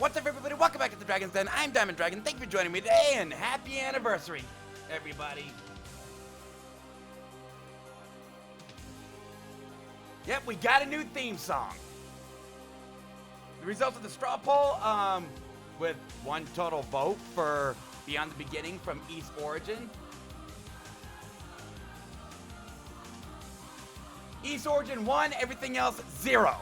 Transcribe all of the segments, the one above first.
What's up, everybody? Welcome back to the Dragon's Den. I'm Diamond Dragon. Thank you for joining me today, and happy anniversary, everybody. Yep, we got a new theme song. The results of the straw poll, with one total vote for Beyond the Beginning from East Origin. East Origin 1, everything else 0.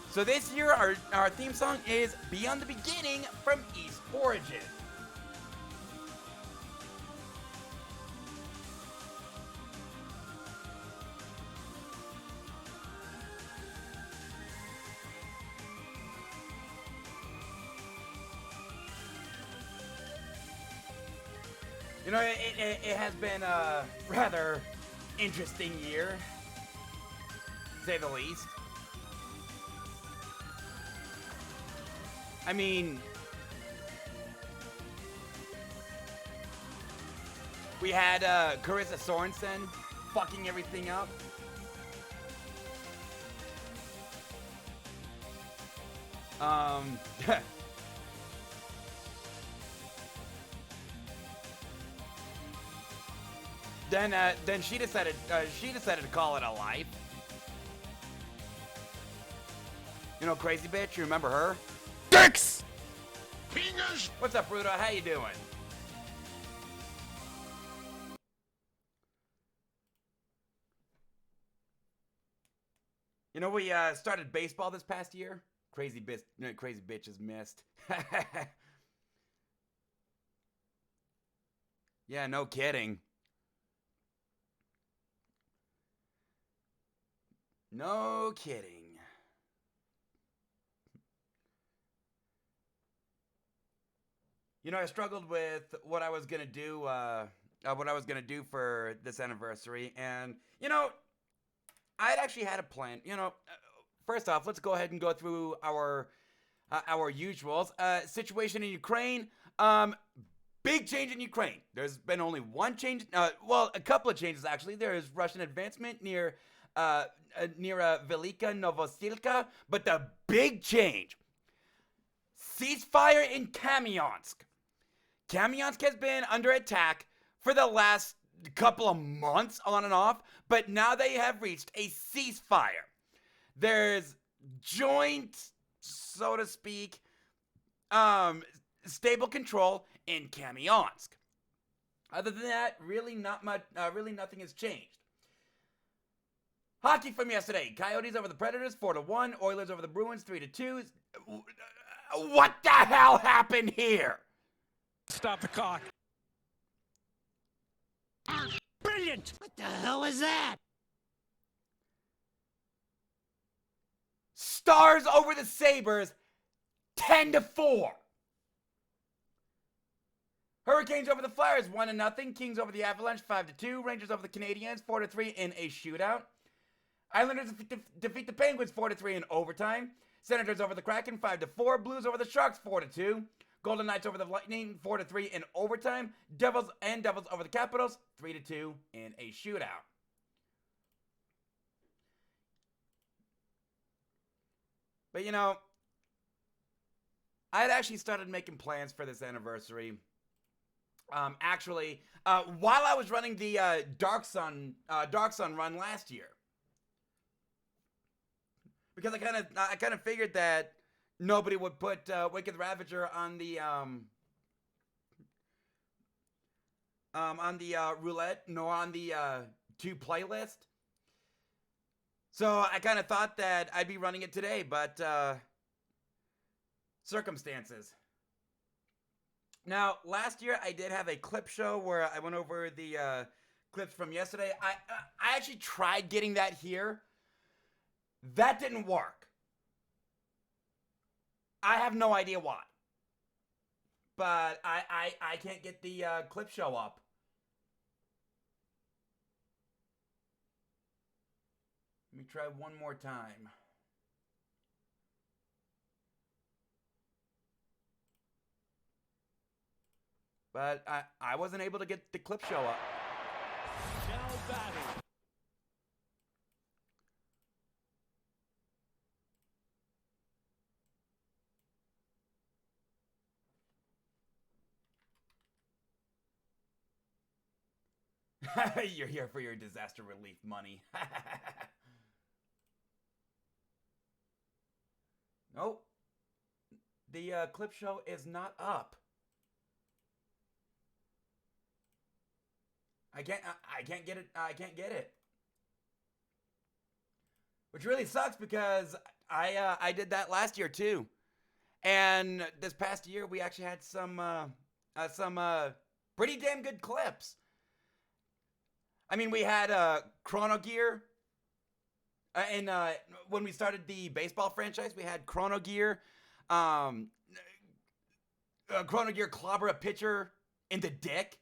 So this year, our theme song is Beyond the Beginning from East Origin. You know, it has been a rather interesting year, to say the least. I mean, we had Carissa Sorensen fucking everything up. Then she decided to call it a life. You know, crazy bitch. You remember her? Dicks! Fingers! What's up, Rudo? How you doing? You know, we started baseball this past year. Crazy bitches missed. Yeah, no kidding. No kidding. You know, I struggled with what I was gonna do for this anniversary, and you know, I'd actually had a plan. You know, first off, let's go ahead and go through our usuals. Situation in Ukraine. Big change in Ukraine. There's been only one change. Well, a couple of changes actually. There is Russian advancement near Velika Novosilka, but the big change: ceasefire in Kamyansk. Kamyansk has been under attack for the last couple of months on and off, but now they have reached a ceasefire. There's joint, so to speak, stable control in Kamyansk. Other than that, really nothing has changed. Hockey from yesterday: Coyotes over the Predators 4-1, Oilers over the Bruins 3-2. What the hell happened here? Stop the clock. Brilliant! What the hell was that? Stars over the Sabres 10-4. Hurricanes over the Flyers 1-0. Kings over the Avalanche 5-2. Rangers over the Canadiens 4-3 in a shootout. Islanders defeat the Penguins 4-3 in overtime. Senators over the Kraken 5-4. Blues over the Sharks 4-2. Golden Knights over the Lightning 4-3 in overtime. Devils over the Capitals 3-2 in a shootout. But you know, I had actually started making plans for this anniversary. While I was running the Dark Sun run last year, because I kind of figured that nobody would put Wicked Ravager on the roulette nor on the to playlist. So I kind of thought that I'd be running it today, but circumstances. Now, last year I did have a clip show where I went over the clips from yesterday. I actually tried getting that here. That didn't work. I have no idea why. But I can't get the clip show up. Let me try one more time. But I wasn't able to get the clip show up. Now batting. You're here for your disaster relief money. Nope. The clip show is not up. I can't get it. I can't get it. Which really sucks because I did that last year too. And this past year we actually had some pretty damn good clips. I mean, we had Chrono Gear. And when we started the baseball franchise, we had Chrono Gear. Chrono Gear clobber a pitcher in the dick.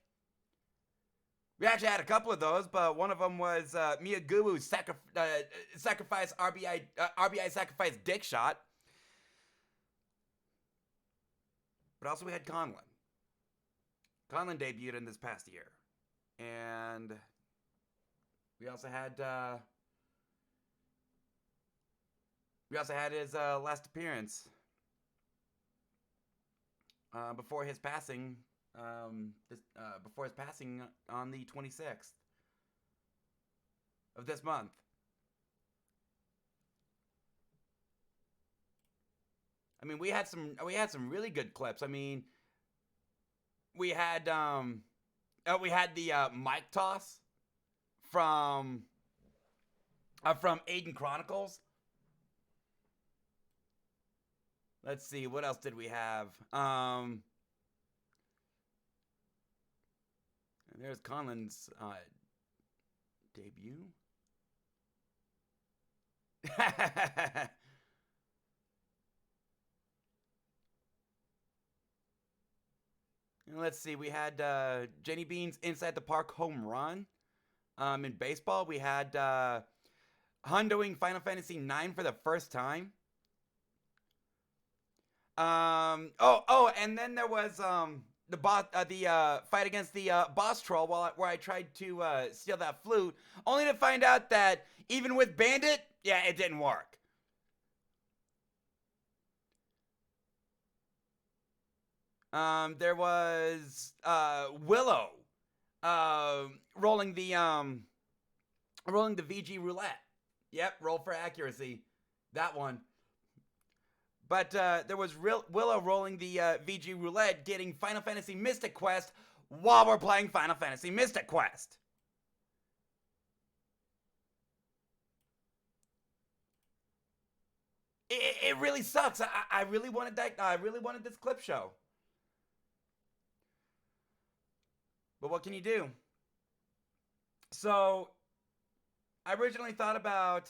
We actually had a couple of those, but one of them was Miyagu's sacrifice RBI sacrifice dick shot. But also we had Conlon. Conlon debuted in this past year. And we also had his last appearance before his passing. Before his passing on the 26th of this month. I mean, we had some really good clips. I mean, we had the mic toss from Aiden Chronicles. Let's see, what else did we have? There's Conlon's debut. And let's see, we had Jenny Bean's Inside the Park home run. In baseball, we had Hondoing Final Fantasy IX for the first time. And then there was the fight against the boss troll where I tried to steal that flute, only to find out that even with Bandit, yeah, it didn't work. There was Willow rolling the VG roulette. Yep, roll for accuracy. That one. But there was Willow rolling the VG roulette, getting Final Fantasy Mystic Quest while we're playing Final Fantasy Mystic Quest. It really sucks. I really wanted that. I really wanted this clip show. But what can you do? So, I originally thought about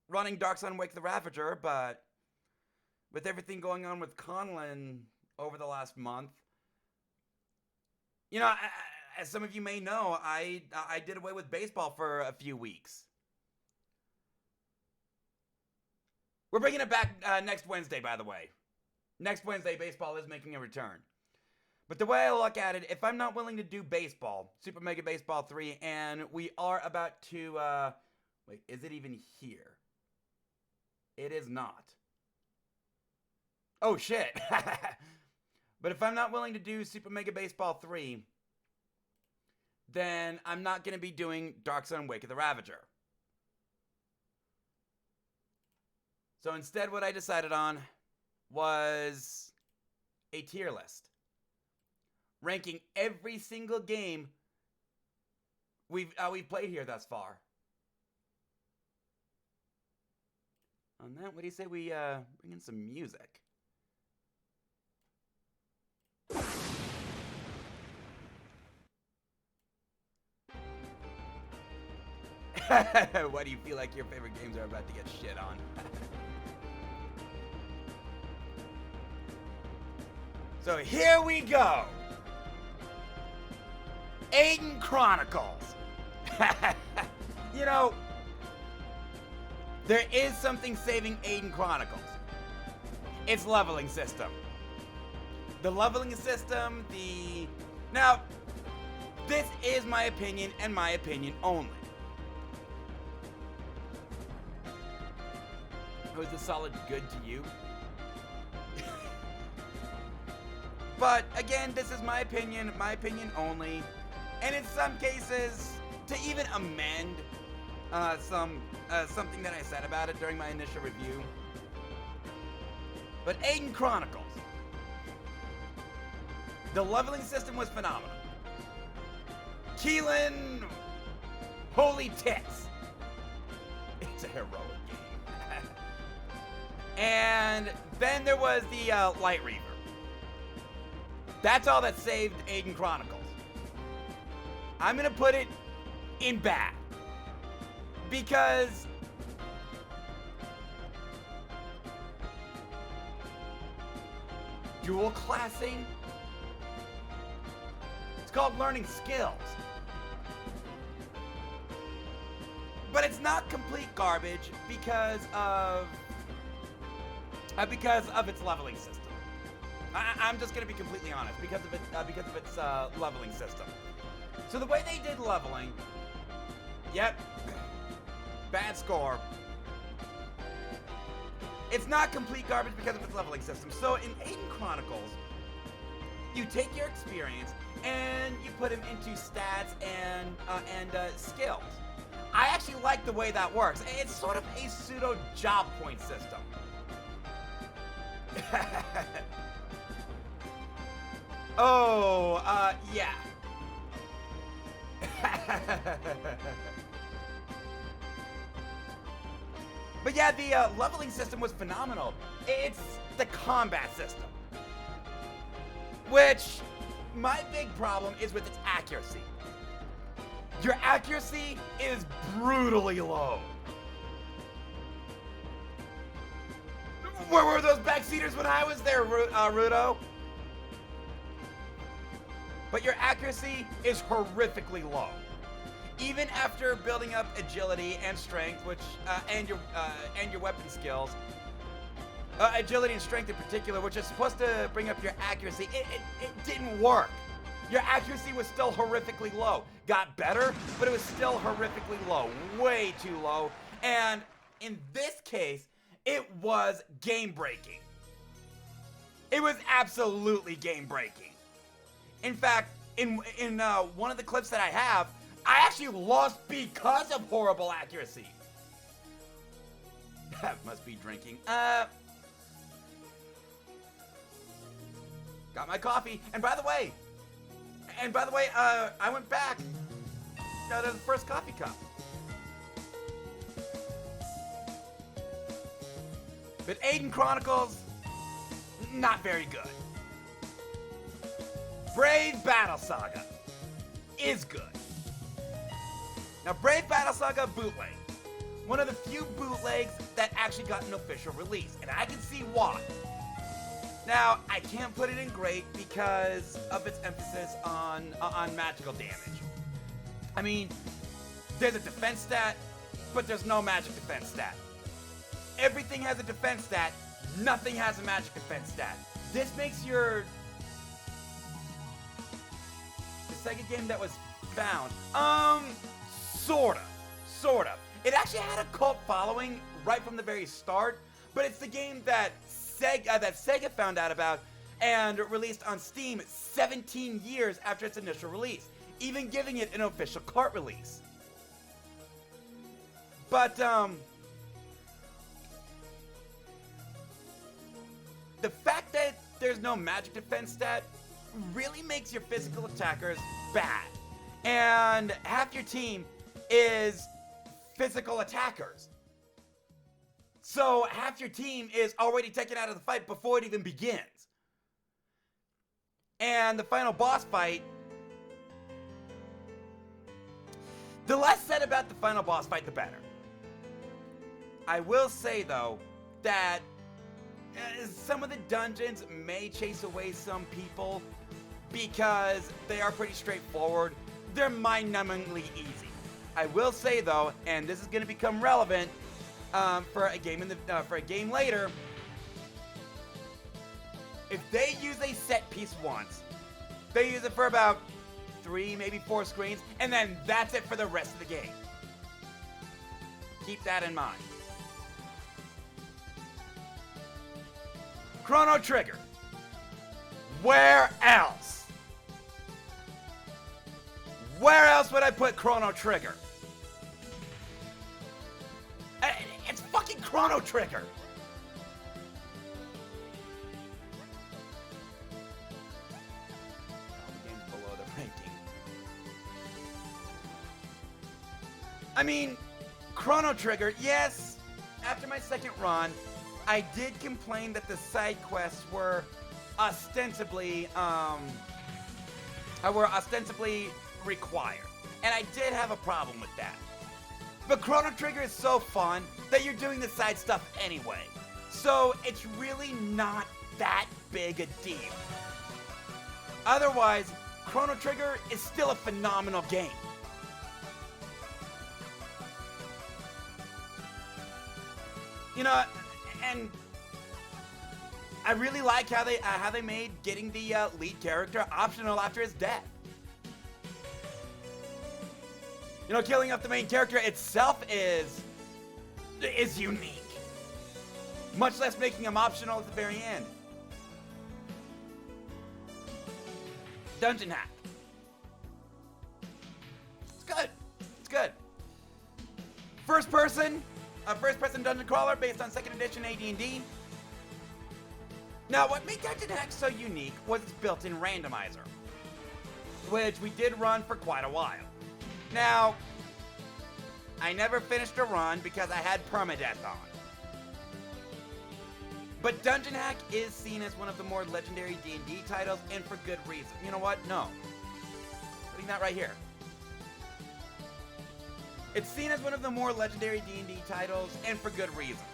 running Dark Sun Wake the Ravager, but with everything going on with Conlon over the last month, you know, as some of you may know, I did away with baseball for a few weeks. We're bringing it back next Wednesday, by the way. Next Wednesday, baseball is making a return. But the way I look at it, if I'm not willing to do baseball, Super Mega Baseball 3, and we are about to, wait, is it even here? It is not. Oh, shit. But if I'm not willing to do Super Mega Baseball 3, then I'm not going to be doing Dark Sun Wake of the Ravager. So instead, what I decided on was a tier list, ranking every single game we've played here thus far. On that, what do you say we bring in some music? Why do you feel like your favorite games are about to get shit on? So here we go. Aiden Chronicles. You know, there is something saving Aiden Chronicles. It's leveling system. The leveling system, Now, this is my opinion and my opinion only. Was the solid good to you? But again, this is my opinion only. and in some cases, to even amend something that I said about it during my initial review. But Aiden Chronicles, the leveling system was phenomenal. Keelan, holy tits. It's a heroic game. And then there was the Light Reaver. That's all that saved Aiden Chronicles. I'm gonna put it in bad. Because dual classing, it's called learning skills. But it's not complete garbage because of its leveling system. I'm just gonna be completely honest, because of its leveling system. So the way they did leveling, yep, bad score. It's not complete garbage because of its leveling system. So in Aiden Chronicles, you take your experience and you put them into stats and skills. I actually like the way that works. It's sort of a pseudo job point system. Oh, yeah. But yeah, the leveling system was phenomenal. It's the combat system. Which, my big problem is with its accuracy. Your accuracy is brutally low. Where were those backseaters when I was there, Rudo? But your accuracy is horrifically low. Even after building up agility and strength, which and your weapon skills, agility and strength in particular, which is supposed to bring up your accuracy, it didn't work. Your accuracy was still horrifically low. Got better, but it was still horrifically low, way too low. And in this case, it was game breaking. It was absolutely game breaking. In fact, in one of the clips that I have, I actually lost because of horrible accuracy. That must be drinking. Got my coffee. And by the way, I went back to the first coffee cup. But Aiden Chronicles, not very good. Brave Battle Saga is good. Now, Brave Battle Saga bootleg. One of the few bootlegs that actually got an official release, and I can see why. Now, I can't put it in great because of its emphasis on magical damage. I mean, there's a defense stat, but there's no magic defense stat. Everything has a defense stat, nothing has a magic defense stat. This makes the second game that was found, sort of. It actually had a cult following right from the very start, but it's the game that Sega found out about and released on Steam 17 years after its initial release, even giving it an official cart release. But, the fact that there's no magic defense stat really makes your physical attackers bad. And half your team is physical attackers. So half your team is already taken out of the fight before it even begins. And the final boss fight, the less said about the final boss fight, the better. I will say, though, that some of the dungeons may chase away some people because they are pretty straightforward. They're mind-numbingly easy. I will say, though, and this is going to become relevant for a game later, if they use a set piece once, they use it for about 3, maybe 4 screens, and then that's it for the rest of the game. Keep that in mind. Chrono Trigger. Where else? Where else would I put Chrono Trigger? It's fucking Chrono Trigger. Game's below the ranking. I mean, Chrono Trigger, yes. After my second run, I did complain that the side quests were ostensibly required. And I did have a problem with that. But Chrono Trigger is so fun that you're doing the side stuff anyway. So it's really not that big a deal. Otherwise, Chrono Trigger is still a phenomenal game. You know, and I really like how they made getting the lead character optional after his death. You know, killing off the main character itself is unique. Much less making him optional at the very end. Dungeon Hack. It's good. It's good. First person dungeon crawler based on 2nd edition AD&D. Now, what made Dungeon Hack so unique was its built-in randomizer, which we did run for quite a while. Now, I never finished a run because I had permadeath on. But Dungeon Hack is seen as one of the more legendary D&D titles, and for good reason. You know what? No. Putting that right here. It's seen as one of the more legendary D&D titles, and for good reason.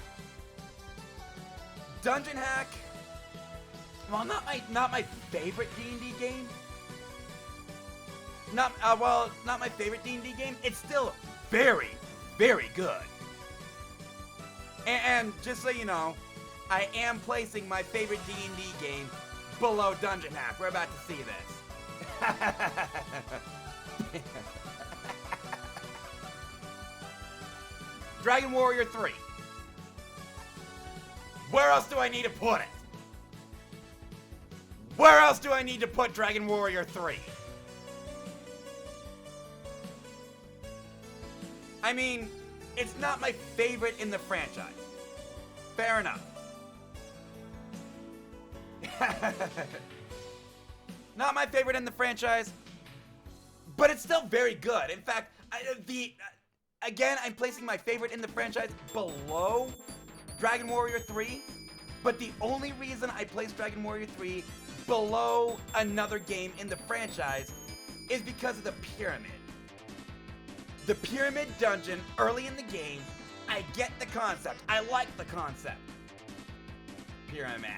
Dungeon Hack, well, not my favorite D&D game. Not my favorite D&D game. It's still very, very good. And just so you know, I am placing my favorite D&D game below Dungeon Hack. We're about to see this. Dragon Warrior 3. Where else do I need to put it? Where else do I need to put Dragon Warrior 3? I mean, it's not my favorite in the franchise. Fair enough. Not my favorite in the franchise, but it's still very good. In fact, again, I'm placing my favorite in the franchise below Dragon Warrior 3, but the only reason I place Dragon Warrior 3 below another game in the franchise is because of the pyramid. The pyramid dungeon early in the game, I get the concept. I like the concept. Pyramid.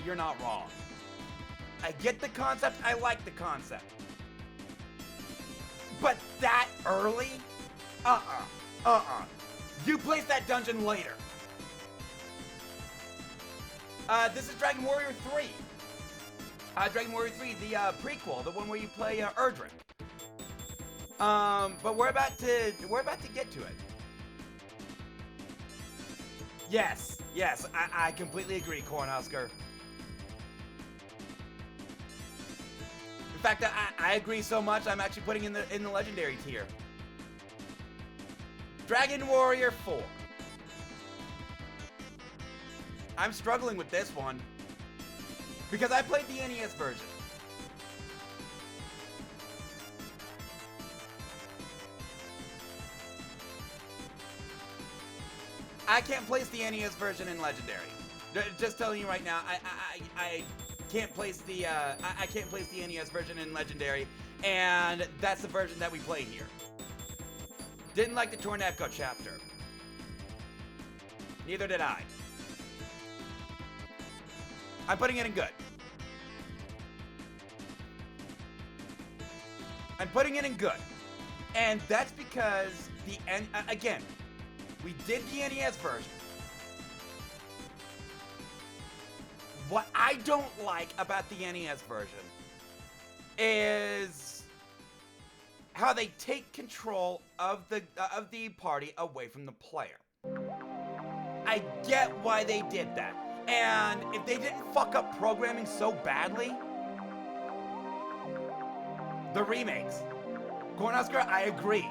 You're not wrong. I get the concept. I like the concept. But that early? You place that dungeon later. This is Dragon Warrior 3. Dragon Warrior 3, the prequel, the one where you play Erdrick. But we're about to get to it. Yes, I completely agree, Cornhusker. In fact, I agree so much, I'm actually putting in the legendary tier. Dragon Warrior 4. I'm struggling with this one because I played the NES version. I can't place the NES version in Legendary. Just telling you right now, I can't place the I can't place the NES version in Legendary, and that's the version that we play here. Didn't like the Torneko chapter. Neither did I. I'm putting it in good. I'm putting it in good, and that's because again. We did the NES version. What I don't like about the NES version is how they take control of the party away from the player. I get why they did that. And if they didn't fuck up programming so badly, the remakes, Cornhusker, I agree.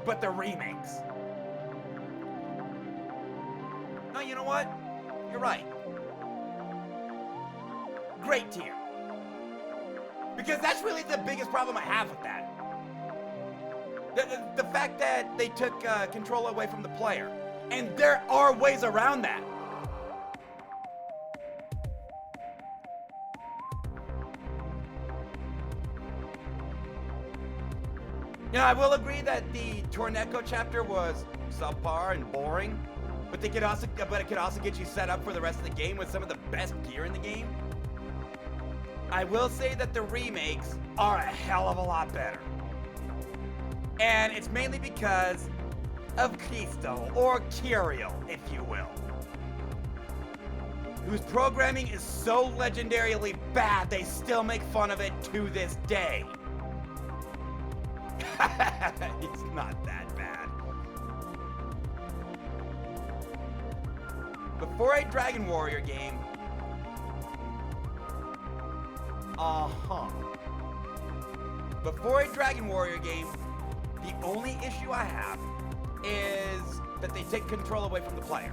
But the remakes. No, you know what? You're right. Great tier. Because that's really the biggest problem I have with that. The fact that they took control away from the player. And there are ways around that. You know, I will agree that the Torneco chapter was subpar and boring, but it could also get you set up for the rest of the game with some of the best gear in the game. I will say that the remakes are a hell of a lot better. And it's mainly because of Cristo, or Kirill, if you will, whose programming is so legendarily bad they still make fun of it to this day. It's not that bad. Before a Dragon Warrior game, before a Dragon Warrior game, the only issue I have is that they take control away from the player.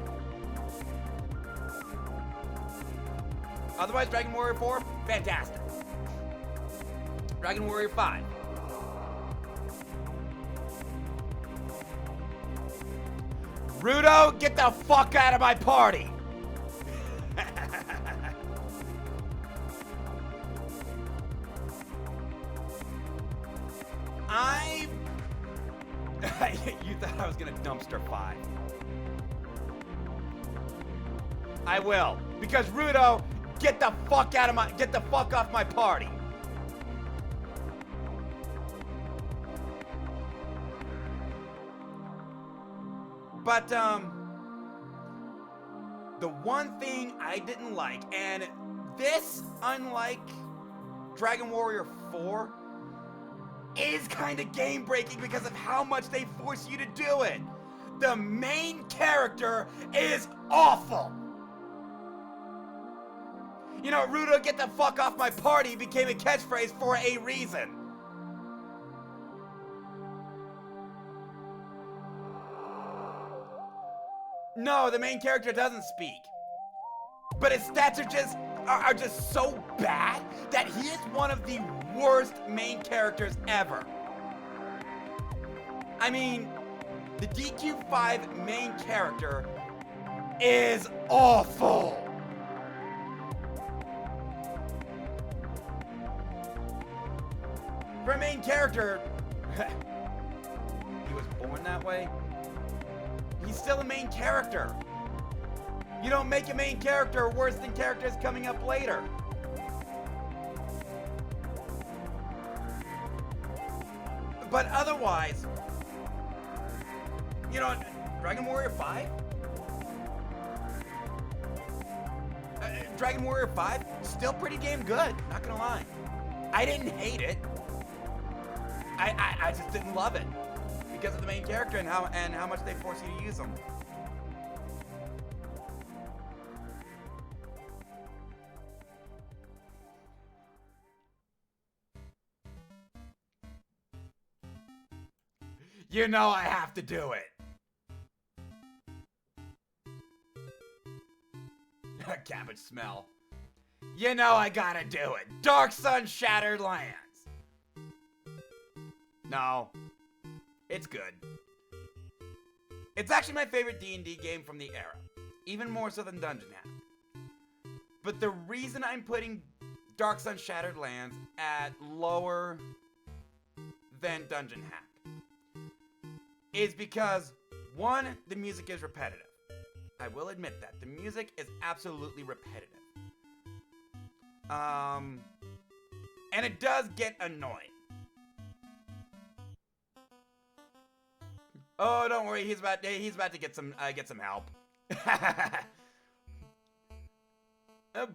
Otherwise, Dragon Warrior 4, fantastic. Dragon Warrior 5. Rudo, get the fuck out of my party! You thought I was gonna dumpster 5. I will. Because Rudo, get the fuck off my party. But, the one thing I didn't like, and this, unlike Dragon Warrior 4, is kind of game breaking because of how much they force you to do it. The main character is awful. You know, Rudo, get the fuck off my party became a catchphrase for a reason. No, the main character doesn't speak. But his stats are just so bad that he is one of the worst main characters ever. I mean, the DQ5 main character is awful. For a main character, he was born that way. He's still a main character. You don't make a main character worse than characters coming up later. But otherwise, you know, Dragon Warrior 5? Dragon Warrior 5, still pretty damn good, not gonna lie. I didn't hate it. I just didn't love it because of the main character and how much they force you to use them. You know I have to do it. Cabbage smell. You know I gotta do it. Dark Sun Shattered Lands. No. It's good. It's actually my favorite D&D game from the era. Even more so than Dungeon Hack. But the reason I'm putting Dark Sun Shattered Lands at lower than Dungeon Hack is because, one, the music is repetitive. I will admit that. The music is absolutely repetitive. And it does get annoying. Oh, don't worry. He's about to get some help.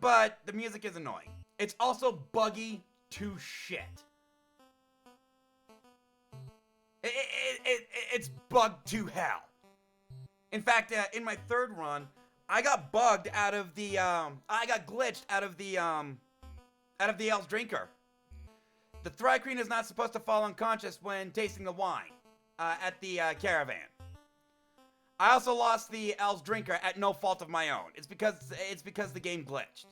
But the music is annoying. It's also buggy to shit. It's bugged to hell. In fact, in my third run, I got bugged out of the I got glitched out of the El's Drinker. The Thri-Kreen is not supposed to fall unconscious when tasting the wine at the caravan. I also lost the El's Drinker at no fault of my own. It's because the game glitched.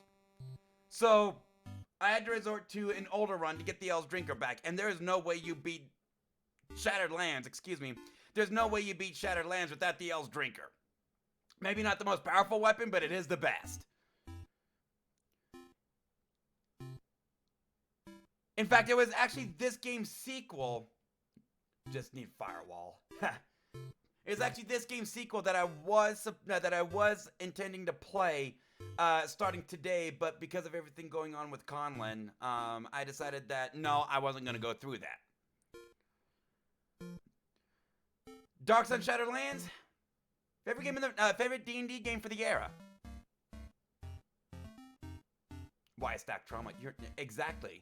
So I had to resort to an older run to get the El's Drinker back, and there is no way you beat Shattered Lands, excuse me. There's no way you beat Shattered Lands without the El's Drinker. Maybe not the most powerful weapon, but it is the best. In fact, it was actually this game's sequel. Just need firewall. It was actually this game's sequel that I was intending to play starting today, but because of everything going on with Conlin, I decided that no, I wasn't going to go through that. Dark Sun Shattered Lands, favorite game in the favorite D&D game for the era. Why stack trauma? You're exactly.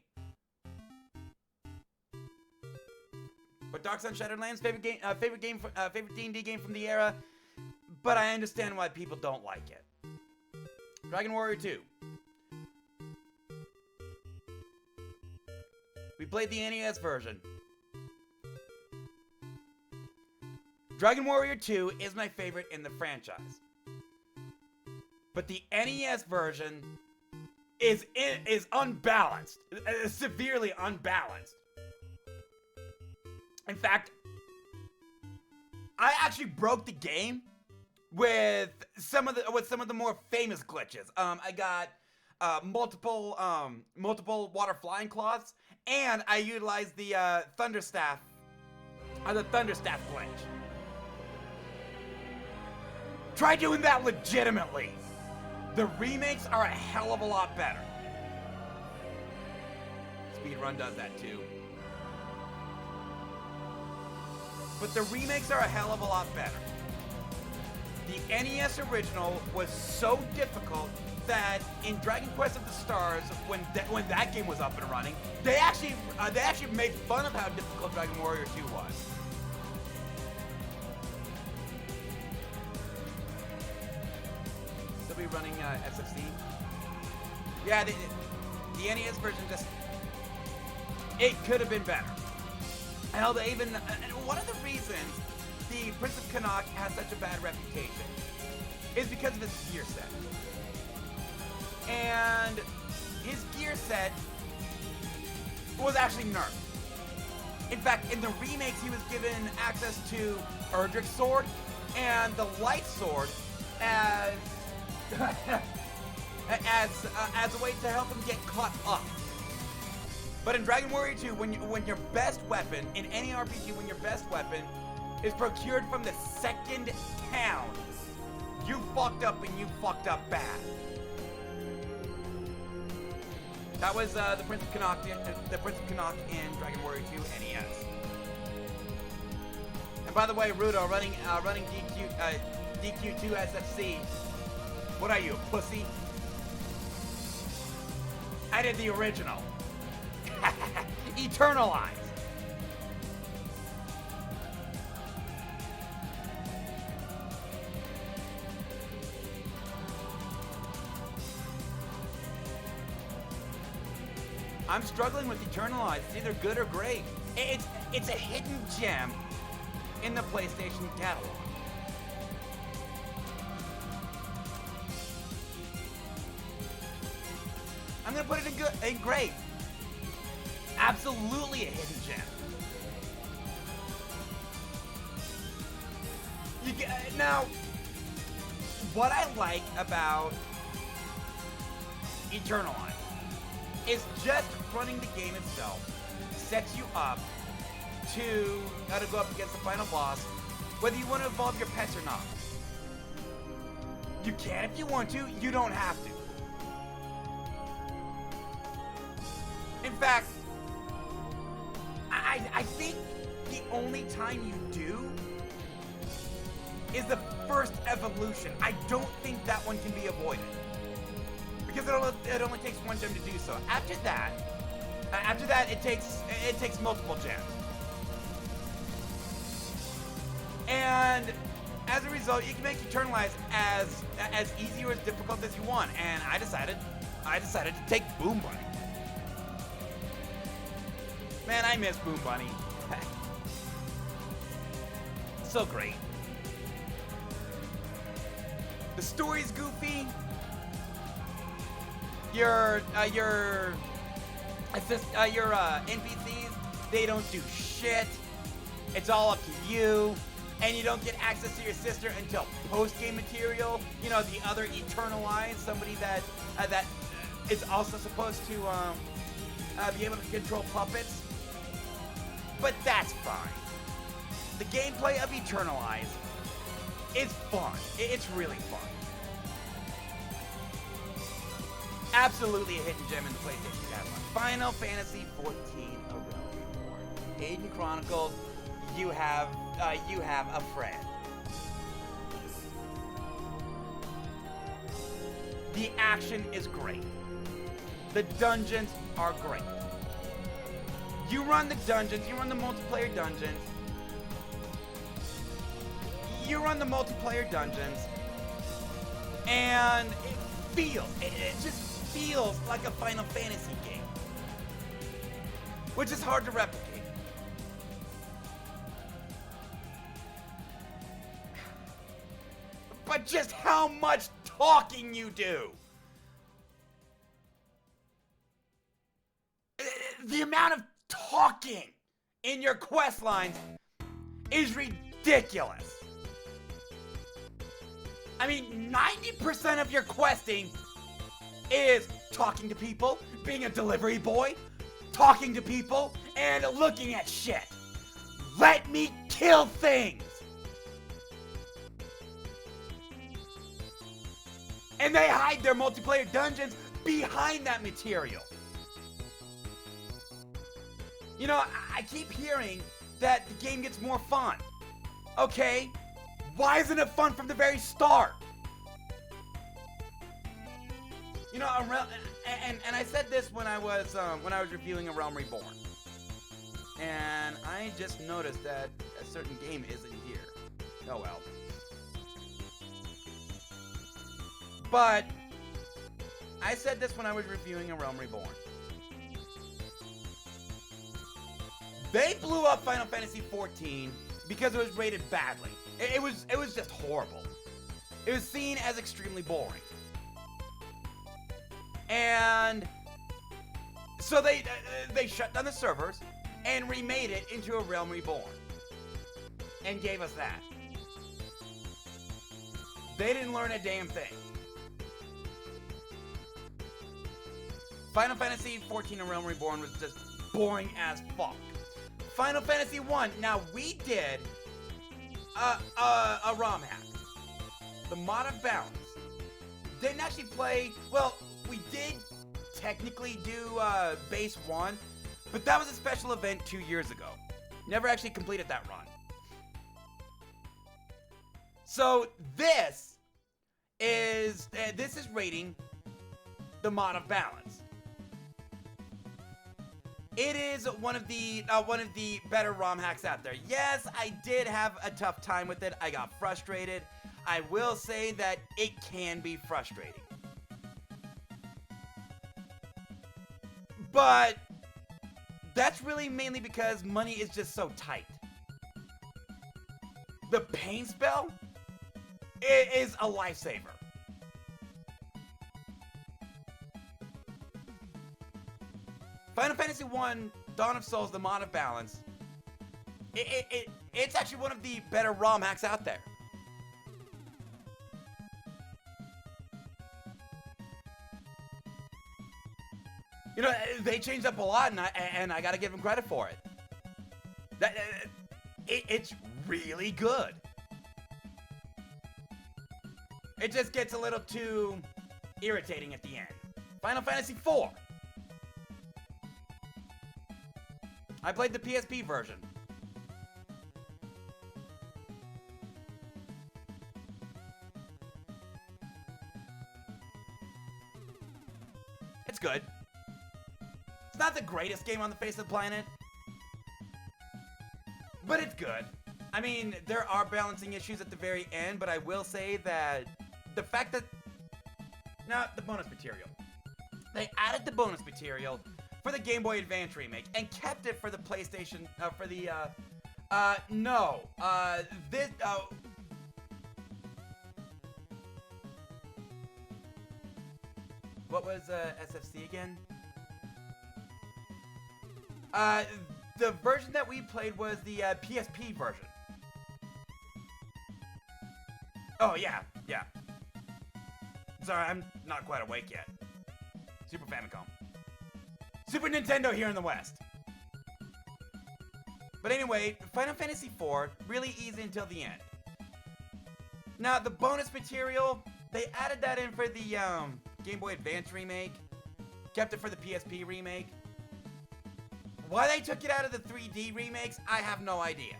But Dark Sun Shattered Lands, favorite D&D game from the era. But I understand why people don't like it. Dragon Warrior 2. We played the NES version. Dragon Warrior 2 is my favorite in the franchise. But the NES version is unbalanced, severely unbalanced. In fact, I actually broke the game with some of the more famous glitches. I got multiple water flying cloths, and I utilized the Thunderstaff glitch. Try doing that legitimately. The remakes are a hell of a lot better. Speedrun does that too. But the remakes are a hell of a lot better. The NES original was so difficult that in Dragon Quest of the Stars, when that game was up and running, they actually made fun of how difficult Dragon Warrior 2 was. Still be running SFC. Yeah, the NES version it could have been better. Hell, they even one of the reasons the Prince of Connacht has such a bad reputation is because of his gear set. And his gear set was actually nerfed. In fact, in the remakes, he was given access to Erdrick's sword and the light sword as as a way to help him get caught up. But in Dragon Warrior 2, when your best weapon, in any RPG, when your best weapon is procured from the second town, you fucked up and you fucked up bad. That was the Prince of Connacht in Dragon Warrior 2 NES. And by the way, Rudo, running DQ2 SFC. What are you, a pussy? I did the original. Eternalized. I'm struggling with Eternalized. It's either good or great. It's a hidden gem in the PlayStation catalog. I'm gonna put it in great. Absolutely a hidden gem. Now, what I like about Eternalized is just running the game itself sets you up to how to go up against the final boss, whether you want to evolve your pets or not. You can if you want to, you don't have to. In fact, I think the only time you do is the first evolution. I don't think that one can be avoided. Because it only takes one gem to do so. After that, it takes multiple gems. And as a result, you can make Eternalized as easy or as difficult as you want. And I decided to take Boom Bunny. Man, I miss Boom Bunny. So great. The story's goofy. Your NPCs, they don't do shit. It's all up to you. And you don't get access to your sister until post-game material. You know, the other Eternalized, somebody that is also supposed to be able to control puppets. But that's fine. The gameplay of Eternalized is fun. It's really fun. Absolutely a hidden gem in the PlayStation catalog. Final Fantasy XIV: A Realm Reborn. Aiden Chronicles, you have a friend. The action is great. The dungeons are great. You run the dungeons, you run the multiplayer dungeons. And it just feels like a Final Fantasy game, which is hard to replicate. But just how much talking you do. The amount of talking in your quest lines is ridiculous. I mean, 90% of your questing is talking to people, being a delivery boy, talking to people, and looking at shit. Let me kill things. And they hide their multiplayer dungeons behind that material. You know, I keep hearing that the game gets more fun. Okay, why isn't it fun from the very start? You know, and I said this when I was reviewing A Realm Reborn, and I just noticed that a certain game isn't here. Oh well. But I said this when I was reviewing A Realm Reborn. They blew up Final Fantasy XIV because it was rated badly. It was just horrible. It was seen as extremely boring. And so they shut down the servers and remade it into A Realm Reborn and gave us that. They didn't learn a damn thing. Final Fantasy XIV: A Realm Reborn was just boring as fuck. Final Fantasy 1. Now we did a ROM hack. The Mod of Balance. Didn't actually play. Well, we did technically do base 1, but that was a special event 2 years ago. Never actually completed that run. So this is rating the Mod of Balance. It is one of the better ROM hacks out there. Yes, I did have a tough time with it. I got frustrated. I will say that it can be frustrating. But that's really mainly because money is just so tight. The pain spell is a lifesaver. Final Fantasy 1, Dawn of Souls, the Mod of Balance, it's actually one of the better ROM hacks out there. You know, they changed up a lot, and I gotta give them credit for it. It's really good. It just gets a little too irritating at the end. Final Fantasy 4. I played the PSP version. It's good. It's not the greatest game on the face of the planet, but it's good. I mean, there are balancing issues at the very end, but I will say that the fact that... Now, the bonus material. They added the bonus material for the Game Boy Advance remake and kept it for the PlayStation, what was SFC again? The version that we played was the PSP version. Oh, yeah. Sorry, I'm not quite awake yet. Super Famicom. Super Nintendo here in the West. But anyway, Final Fantasy IV, really easy until the end. Now, the bonus material, they added that in for the Game Boy Advance remake. Kept it for the PSP remake. Why they took it out of the 3D remakes, I have no idea.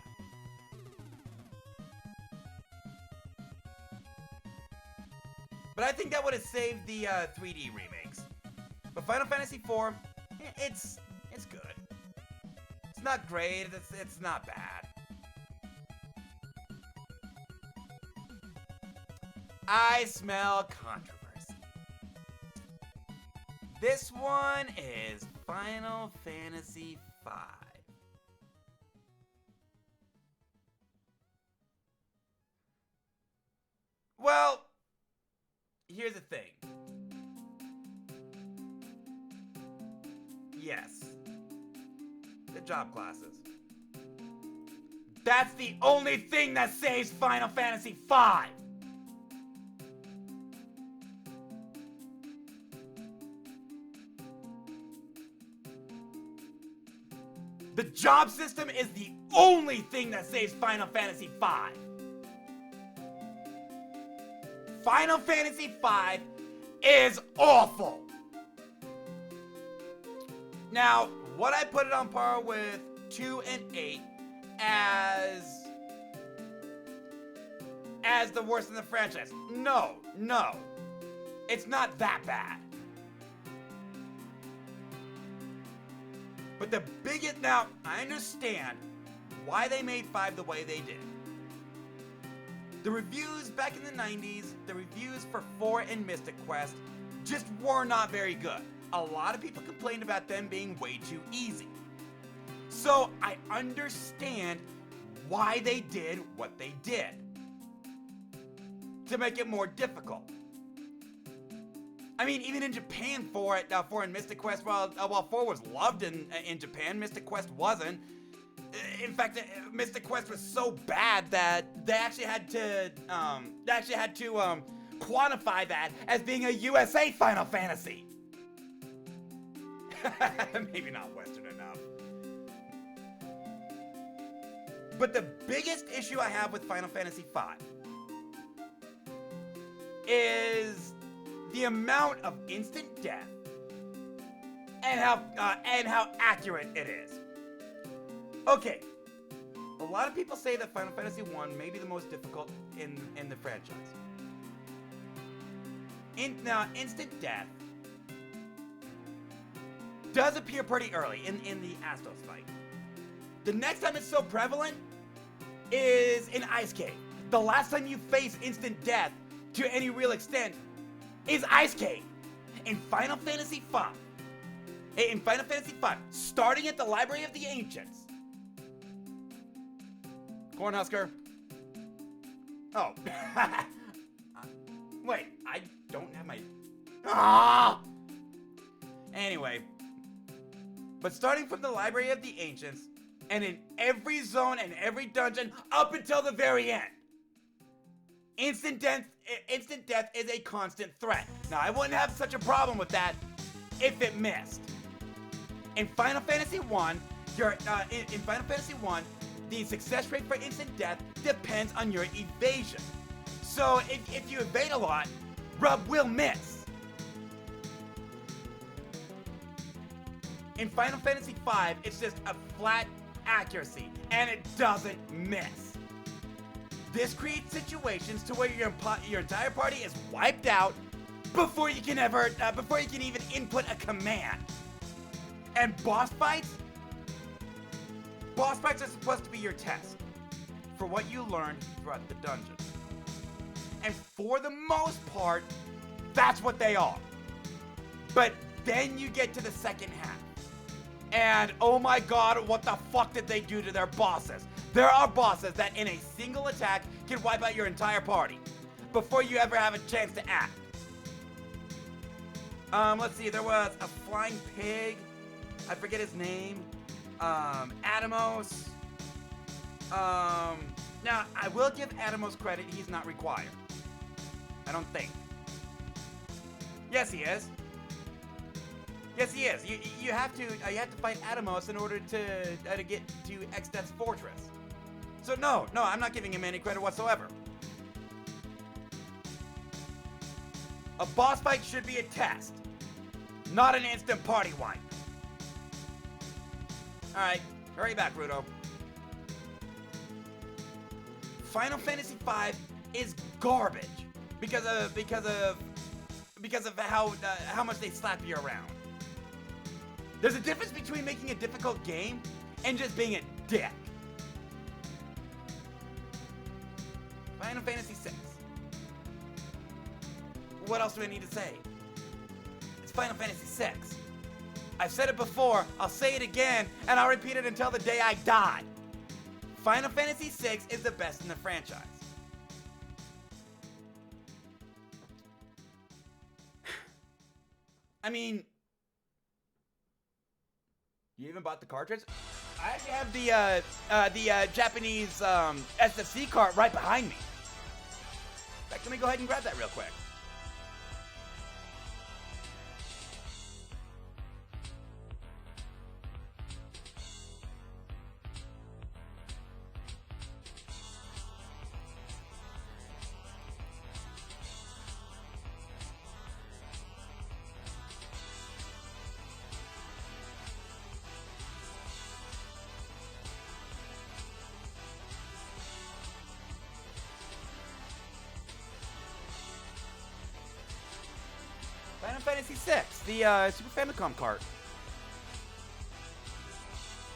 But I think that would have saved the 3D remakes. But Final Fantasy IV, it's good. It's not great, it's not bad. I smell controversy. This one is Final Fantasy V. Well, here's the thing. Yes. The job classes. That's the only thing that saves Final Fantasy V! The job system is the only thing that saves Final Fantasy V. Final Fantasy V is awful. Now, would I put it on par with 2 and 8 as the worst in the franchise? No. It's not that bad. But the biggest, now, I understand why they made 5 the way they did. The reviews back in the 90s, the reviews for 4 and Mystic Quest just were not very good. A lot of people complained about them being way too easy. So I understand why they did what they did. To make it more difficult. I mean, even in Japan, 4 and Mystic Quest, while 4 was loved in Japan, Mystic Quest wasn't. In fact, Mystic Quest was so bad that they actually had to quantify that as being a USA Final Fantasy. Maybe not Western enough. But the biggest issue I have with Final Fantasy V is the amount of instant death and how accurate it is. Okay, a lot of people say that Final Fantasy I may be the most difficult in the franchise. Now, instant death does appear pretty early in the Astos fight. The next time it's so prevalent is in Ice Cave. The last time you face instant death to any real extent is Ice Cave. In Final Fantasy V, starting at the Library of the Ancients. Cornhusker. Oh. Wait, I don't have my... Ah! Anyway. But starting from the Library of the Ancients, and in every zone and every dungeon up until the very end, instant death is a constant threat. Now, I wouldn't have such a problem with that if it missed. In Final Fantasy I, the success rate for instant death depends on your evasion. So if you evade a lot, Rub will miss. In Final Fantasy V, it's just a flat accuracy, and it doesn't miss. This creates situations to where your entire party is wiped out before you can even input a command. And boss fights are supposed to be your test for what you learned throughout the dungeon. And for the most part, that's what they are. But then you get to the second half. And oh my god, what the fuck did they do to their bosses? There are bosses that in a single attack can wipe out your entire party before you ever have a chance to act. Let's see, there was a flying pig. I forget his name. Atomos. Now, I will give Atomos credit, he's not required. I don't think. Yes, he is. Yes, he is. You have to fight Atomos in order to get to Exdeath's fortress. So no, I'm not giving him any credit whatsoever. A boss fight should be a test, not an instant party wipe. All right, hurry back, Rudo. Final Fantasy V is garbage because of how much they slap you around. There's a difference between making a difficult game and just being a dick. Final Fantasy VI. What else do I need to say? It's Final Fantasy VI. I've said it before, I'll say it again, and I'll repeat it until the day I die. Final Fantasy VI is the best in the franchise. I mean, you even bought the cartridge? I actually have the Japanese SFC cart right behind me. In fact, let me go ahead and grab that real quick. Final Fantasy VI, the Super Famicom cart.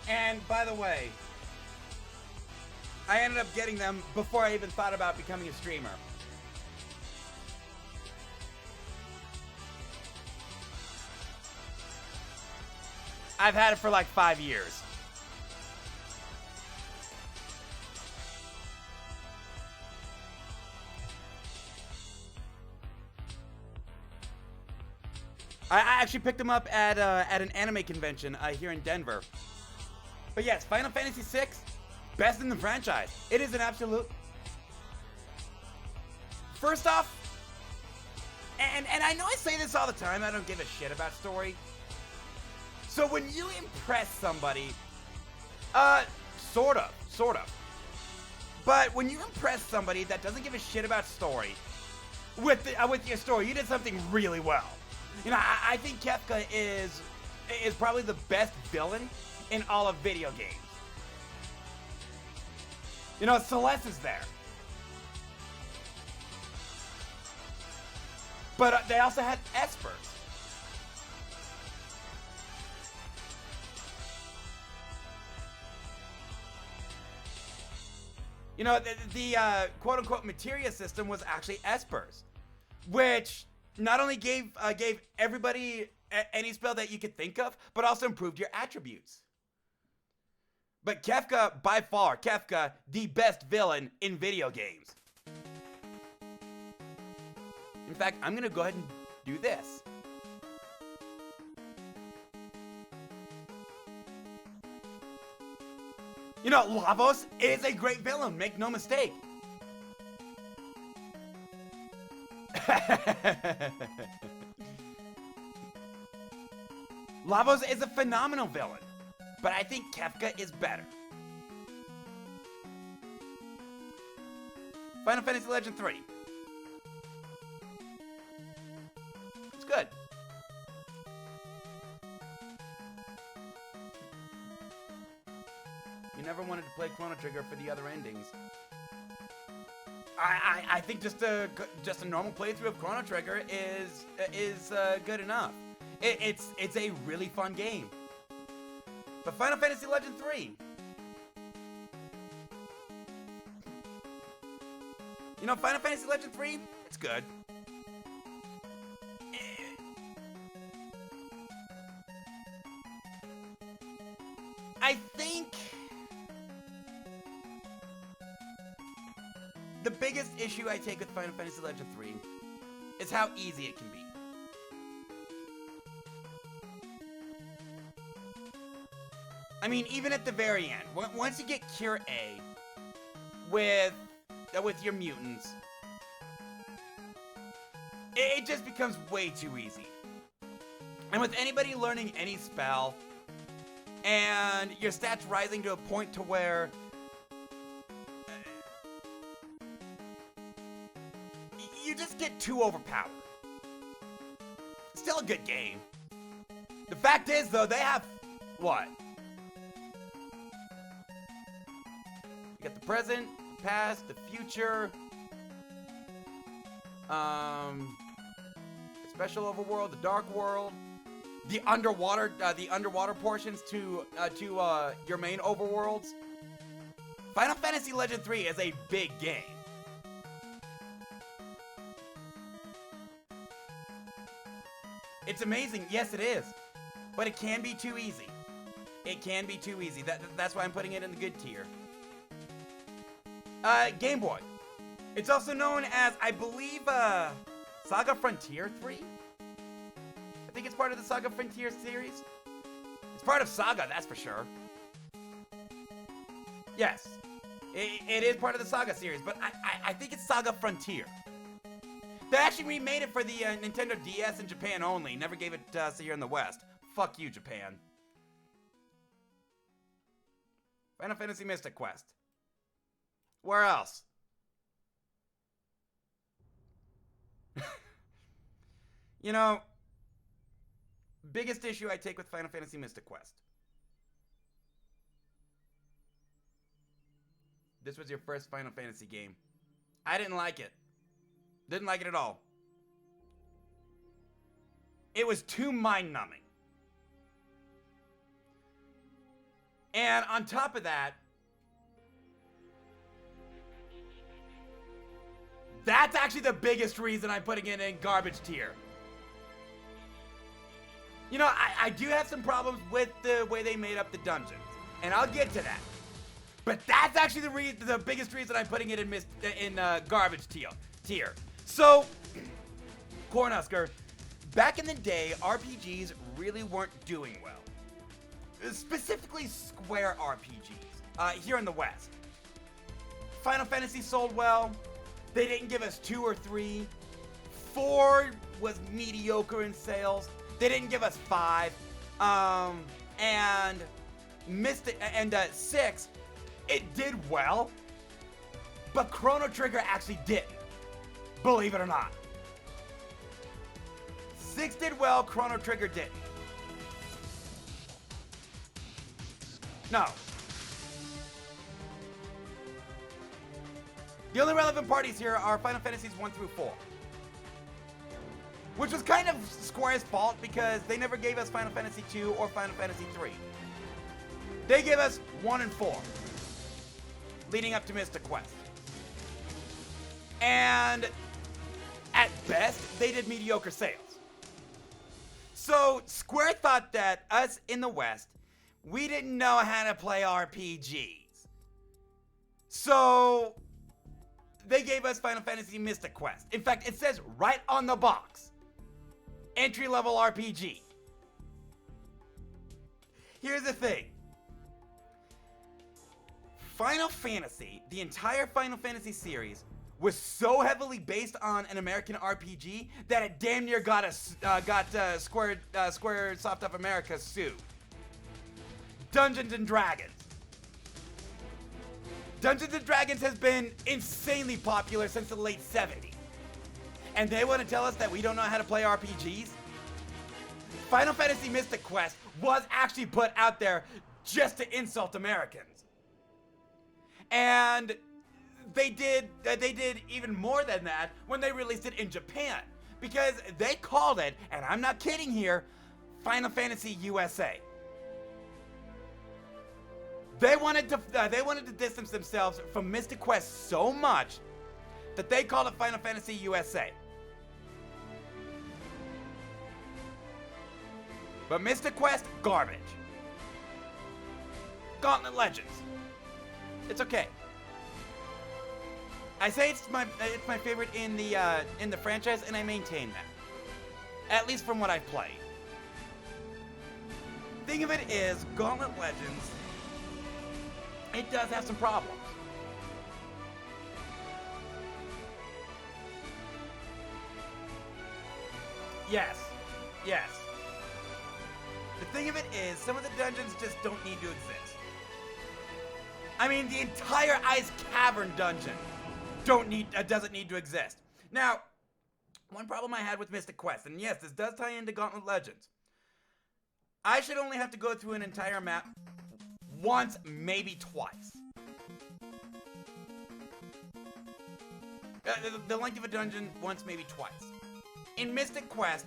And by the way, I ended up getting them before I even thought about becoming a streamer. I've had it for like 5 years. I actually picked them up at an anime convention here in Denver. But yes, Final Fantasy VI, best in the franchise. It is an absolute... First off, and I know I say this all the time, I don't give a shit about story. So when you impress somebody, sort of. But when you impress somebody that doesn't give a shit about story, with your story, you did something really well. You know, I think Kefka is probably the best villain in all of video games. You know, Celeste is there. But they also had Espers. You know, the quote-unquote materia system was actually Espers, which not only gave everybody any spell that you could think of, but also improved your attributes. But Kefka, by far, the best villain in video games. In fact, I'm gonna go ahead and do this. You know, Lavos is a great villain, make no mistake. Lavos is a phenomenal villain, but I think Kefka is better. Final Fantasy Legend 3. It's good. You never wanted to play Chrono Trigger for the other endings. I think just a normal playthrough of Chrono Trigger is good enough. It's a really fun game. But Final Fantasy Legend 3. You know, Final Fantasy Legend 3, it's good. think the biggest issue I take with Final Fantasy Legend 3 is how easy it can be. I mean, even at the very end, once you get Cure A with your mutants, it just becomes way too easy. And with anybody learning any spell, and your stats rising to a point to where you just get too overpowered. Still a good game. The fact is, though, they have what? You got the present, the past, the future. The special overworld, the dark world, the underwater portions to your main overworlds. Final Fantasy Legend 3 is a big game. It's amazing, yes it is, but it can be too easy. It can be too easy. That's why I'm putting it in the good tier. Game Boy. It's also known as, I believe, Saga Frontier 3? I think it's part of the Saga Frontier series. It's part of Saga, that's for sure. Yes, it is part of the Saga series, but I think it's Saga Frontier. They actually remade it for the Nintendo DS in Japan only. Never gave it to us here in the West. Fuck you, Japan. Final Fantasy Mystic Quest. Where else? You know, biggest issue I take with Final Fantasy Mystic Quest. This was your first Final Fantasy game. I didn't like it. Didn't like it at all. It was too mind-numbing. And on top of that, that's actually the biggest reason I'm putting it in garbage tier. You know, I do have some problems with the way they made up the dungeons, and I'll get to that. But that's actually the biggest reason I'm putting it in garbage tier. So, Cornhusker, back in the day, RPGs really weren't doing well. Specifically, Square RPGs here in the West. Final Fantasy sold well. They didn't give us 2 or 3. 4 was mediocre in sales. They didn't give us 5. And Mystic and 6, it did well, but Chrono Trigger actually didn't. Believe it or not. 6 did well, Chrono Trigger didn't. No. The only relevant parties here are Final Fantasies 1 through 4. Which was kind of Square's fault because they never gave us Final Fantasy 2 or Final Fantasy 3. They gave us 1 and 4. Leading up to Mystic Quest. And at best, they did mediocre sales. So Square thought that us in the West, we didn't know how to play RPGs. So they gave us Final Fantasy Mystic Quest. In fact, it says right on the box, entry-level RPG. Here's the thing. Final Fantasy, the entire Final Fantasy series, was so heavily based on an American RPG that it damn near got Squaresoft of America sued. Dungeons and Dragons. Dungeons and Dragons has been insanely popular since the late 70s. And they want to tell us that we don't know how to play RPGs? Final Fantasy Mystic Quest was actually put out there just to insult Americans. And they did even more than that when they released it in Japan, because they called it, and I'm not kidding here, Final Fantasy USA. They wanted to distance themselves from Mystic Quest so much that they called it Final Fantasy USA. But Mystic Quest, garbage. Gauntlet Legends. It's okay. I say it's my favorite in the franchise, and I maintain that. At least from what I've played. Thing of it is, Gauntlet Legends, it does have some problems. Yes. The thing of it is, some of the dungeons just don't need to exist. I mean, the entire Ice Cavern dungeon doesn't need to exist. Now, one problem I had with Mystic Quest, and yes, this does tie into Gauntlet Legends. I should only have to go through an entire map once, maybe twice. The length of a dungeon once, maybe twice. In Mystic Quest,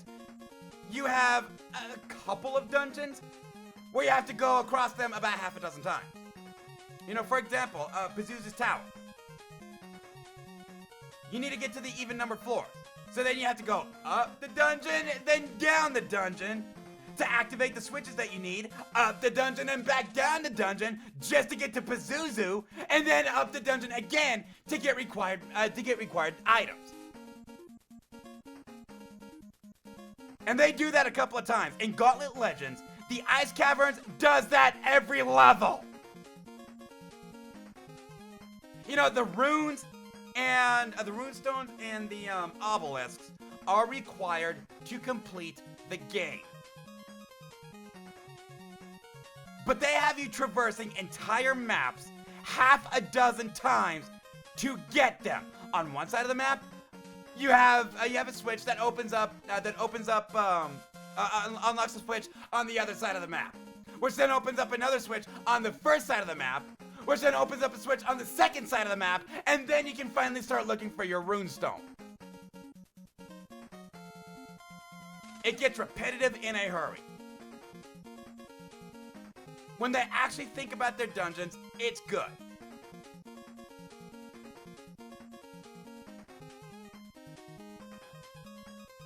you have a couple of dungeons where you have to go across them about half a dozen times. You know, for example, Pazuzu's Tower. You need to get to the even numbered floors. So then you have to go up the dungeon, then down the dungeon to activate the switches that you need, up the dungeon and back down the dungeon just to get to Pazuzu, and then up the dungeon again to get required items. And they do that a couple of times. In Gauntlet Legends, the Ice Caverns does that every level. You know, the runes and the runestones and the obelisks are required to complete the game. But they have you traversing entire maps half a dozen times to get them. On one side of the map, you have a switch that opens up unlocks a switch on the other side of the map, which then opens up another switch on the first side of the map, which then opens up a switch on the second side of the map, and then you can finally start looking for your runestone. It gets repetitive in a hurry. When they actually think about their dungeons, it's good.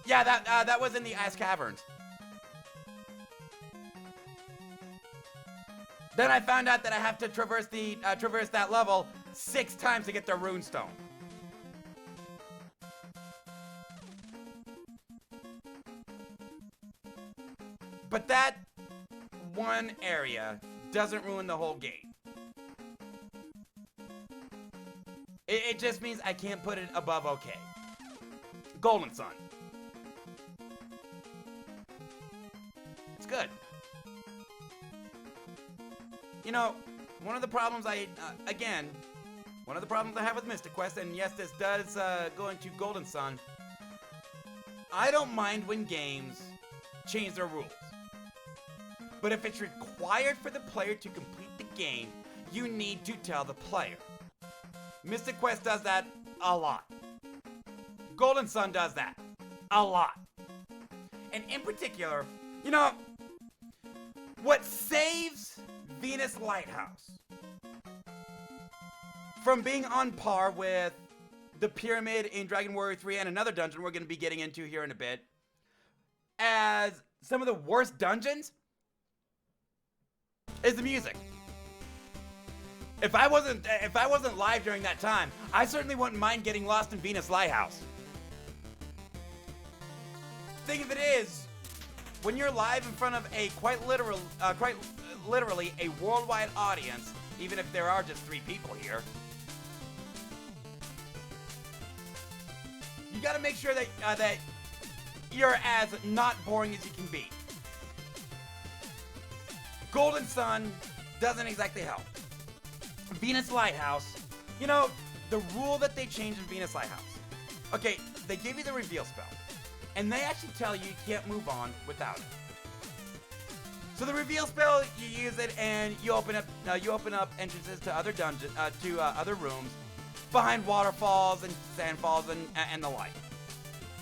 Yeah, that was in the Ice Caverns. Then I found out that I have to traverse that level 6 times to get the runestone. But that one area doesn't ruin the whole game. It just means I can't put it above okay. Golden Sun. It's good. You know, one of the problems I have with Mystic Quest, and yes, this does go into Golden Sun, I don't mind when games change their rules. But if it's required for the player to complete the game, you need to tell the player. Mystic Quest does that a lot. Golden Sun does that a lot. And in particular, you know, what saves Venus Lighthouse from being on par with the Pyramid in Dragon Warrior 3 and another dungeon we're going to be getting into here in a bit, as some of the worst dungeons, is the music. If I wasn't live during that time, I certainly wouldn't mind getting lost in Venus Lighthouse. Thing of it is, when you're live in front of a quite literally a worldwide audience, even if there are just 3 people here, you got to make sure that that you're as not boring as you can be. Golden Sun doesn't exactly help. Venus Lighthouse, you know, the rule that they changed in Venus Lighthouse. Okay, they give you the reveal spell, and they actually tell you can't move on without it. So the reveal spell, you use it, and you open up entrances to other dungeons, other rooms, behind waterfalls and sandfalls and the like.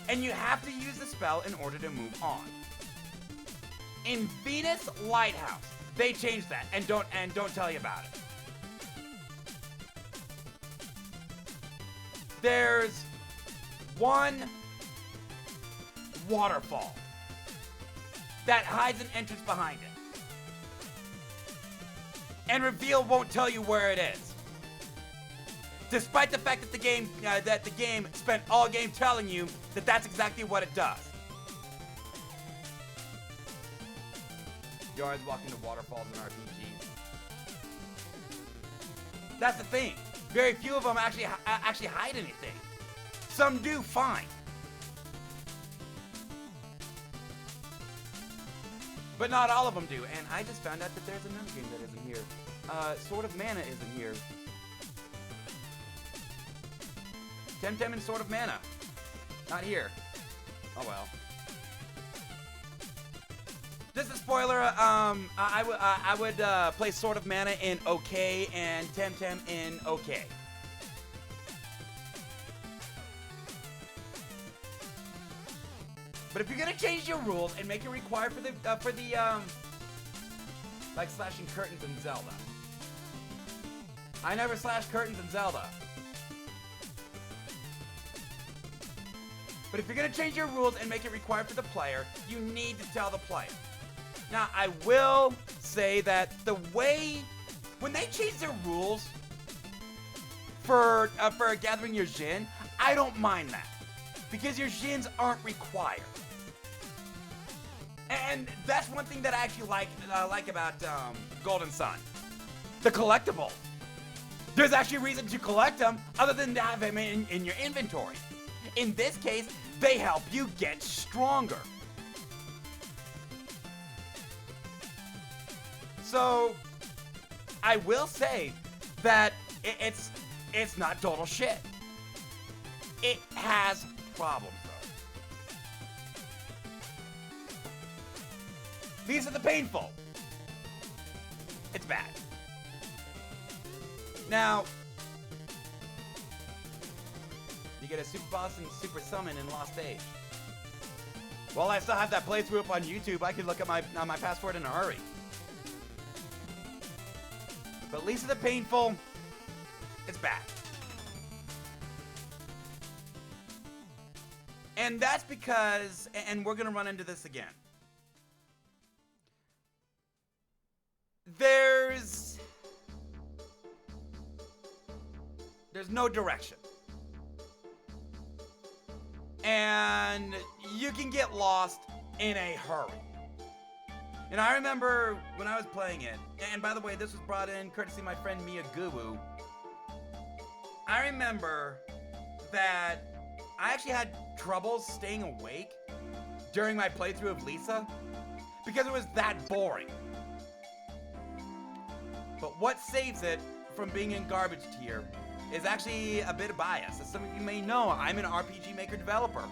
And you have to use the spell in order to move on. In Venus Lighthouse, they changed that and don't tell you about it. There's one waterfall that hides an entrance behind it. and reveal won't tell you where it is. Despite the fact that the game spent all game telling you that that's exactly what it does. You always walk into waterfalls in RPGs. That's the thing. Very few of them actually hide anything. Some do, fine. But not all of them do. And I just found out that there's another game that isn't here. Sword of Mana isn't here. Temtem and Sword of Mana. Not here. Oh well. Just a spoiler, I would play Sword of Mana in OK and Temtem in OK. But if you're gonna change your rules and make it required for the like slashing curtains in Zelda. I never slashed curtains in Zelda. But if you're gonna change your rules and make it required for the player, you need to tell the player. Now, I will say that the way, when they change their rules for gathering your Jin, I don't mind that. Because your Jins aren't required. And that's one thing that I actually like about Golden Sun. The collectibles. There's actually a reason to collect them other than to have them in your inventory. In this case, they help you get stronger. So, I will say that it's not total shit. It has problems, though. These are the painful. It's bad. Now, you get a super boss and super summon in Lost Age. While I still have that playthrough up on YouTube, I can look at my password in a hurry. But Lisa the Painful, it's bad. And that's because, and we're gonna run into this again. There's no direction. And you can get lost in a hurry. And I remember when I was playing it, and by the way, this was brought in courtesy of my friend Mia Guwu. I remember that I actually had trouble staying awake during my playthrough of Lisa because it was that boring. But what saves it from being in garbage tier is actually a bit of bias. As some of you may know, I'm an RPG Maker developer.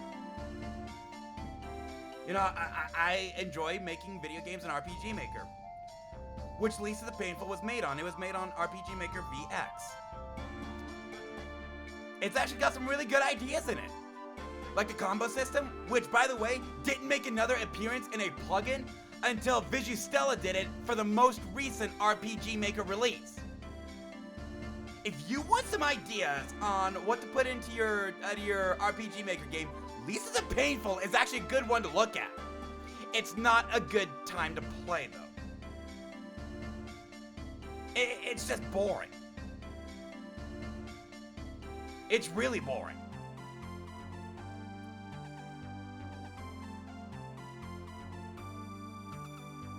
You know, I enjoy making video games in RPG Maker, which Lisa the Painful was made on. It was made on RPG Maker VX. It's actually got some really good ideas in it. Like the combo system, which, by the way, didn't make another appearance in a plugin until Vigistella did it for the most recent RPG Maker release. If you want some ideas on what to put into your RPG Maker game, Lisa the Painful is actually a good one to look at. It's not a good time to play, though. It's just boring. It's really boring.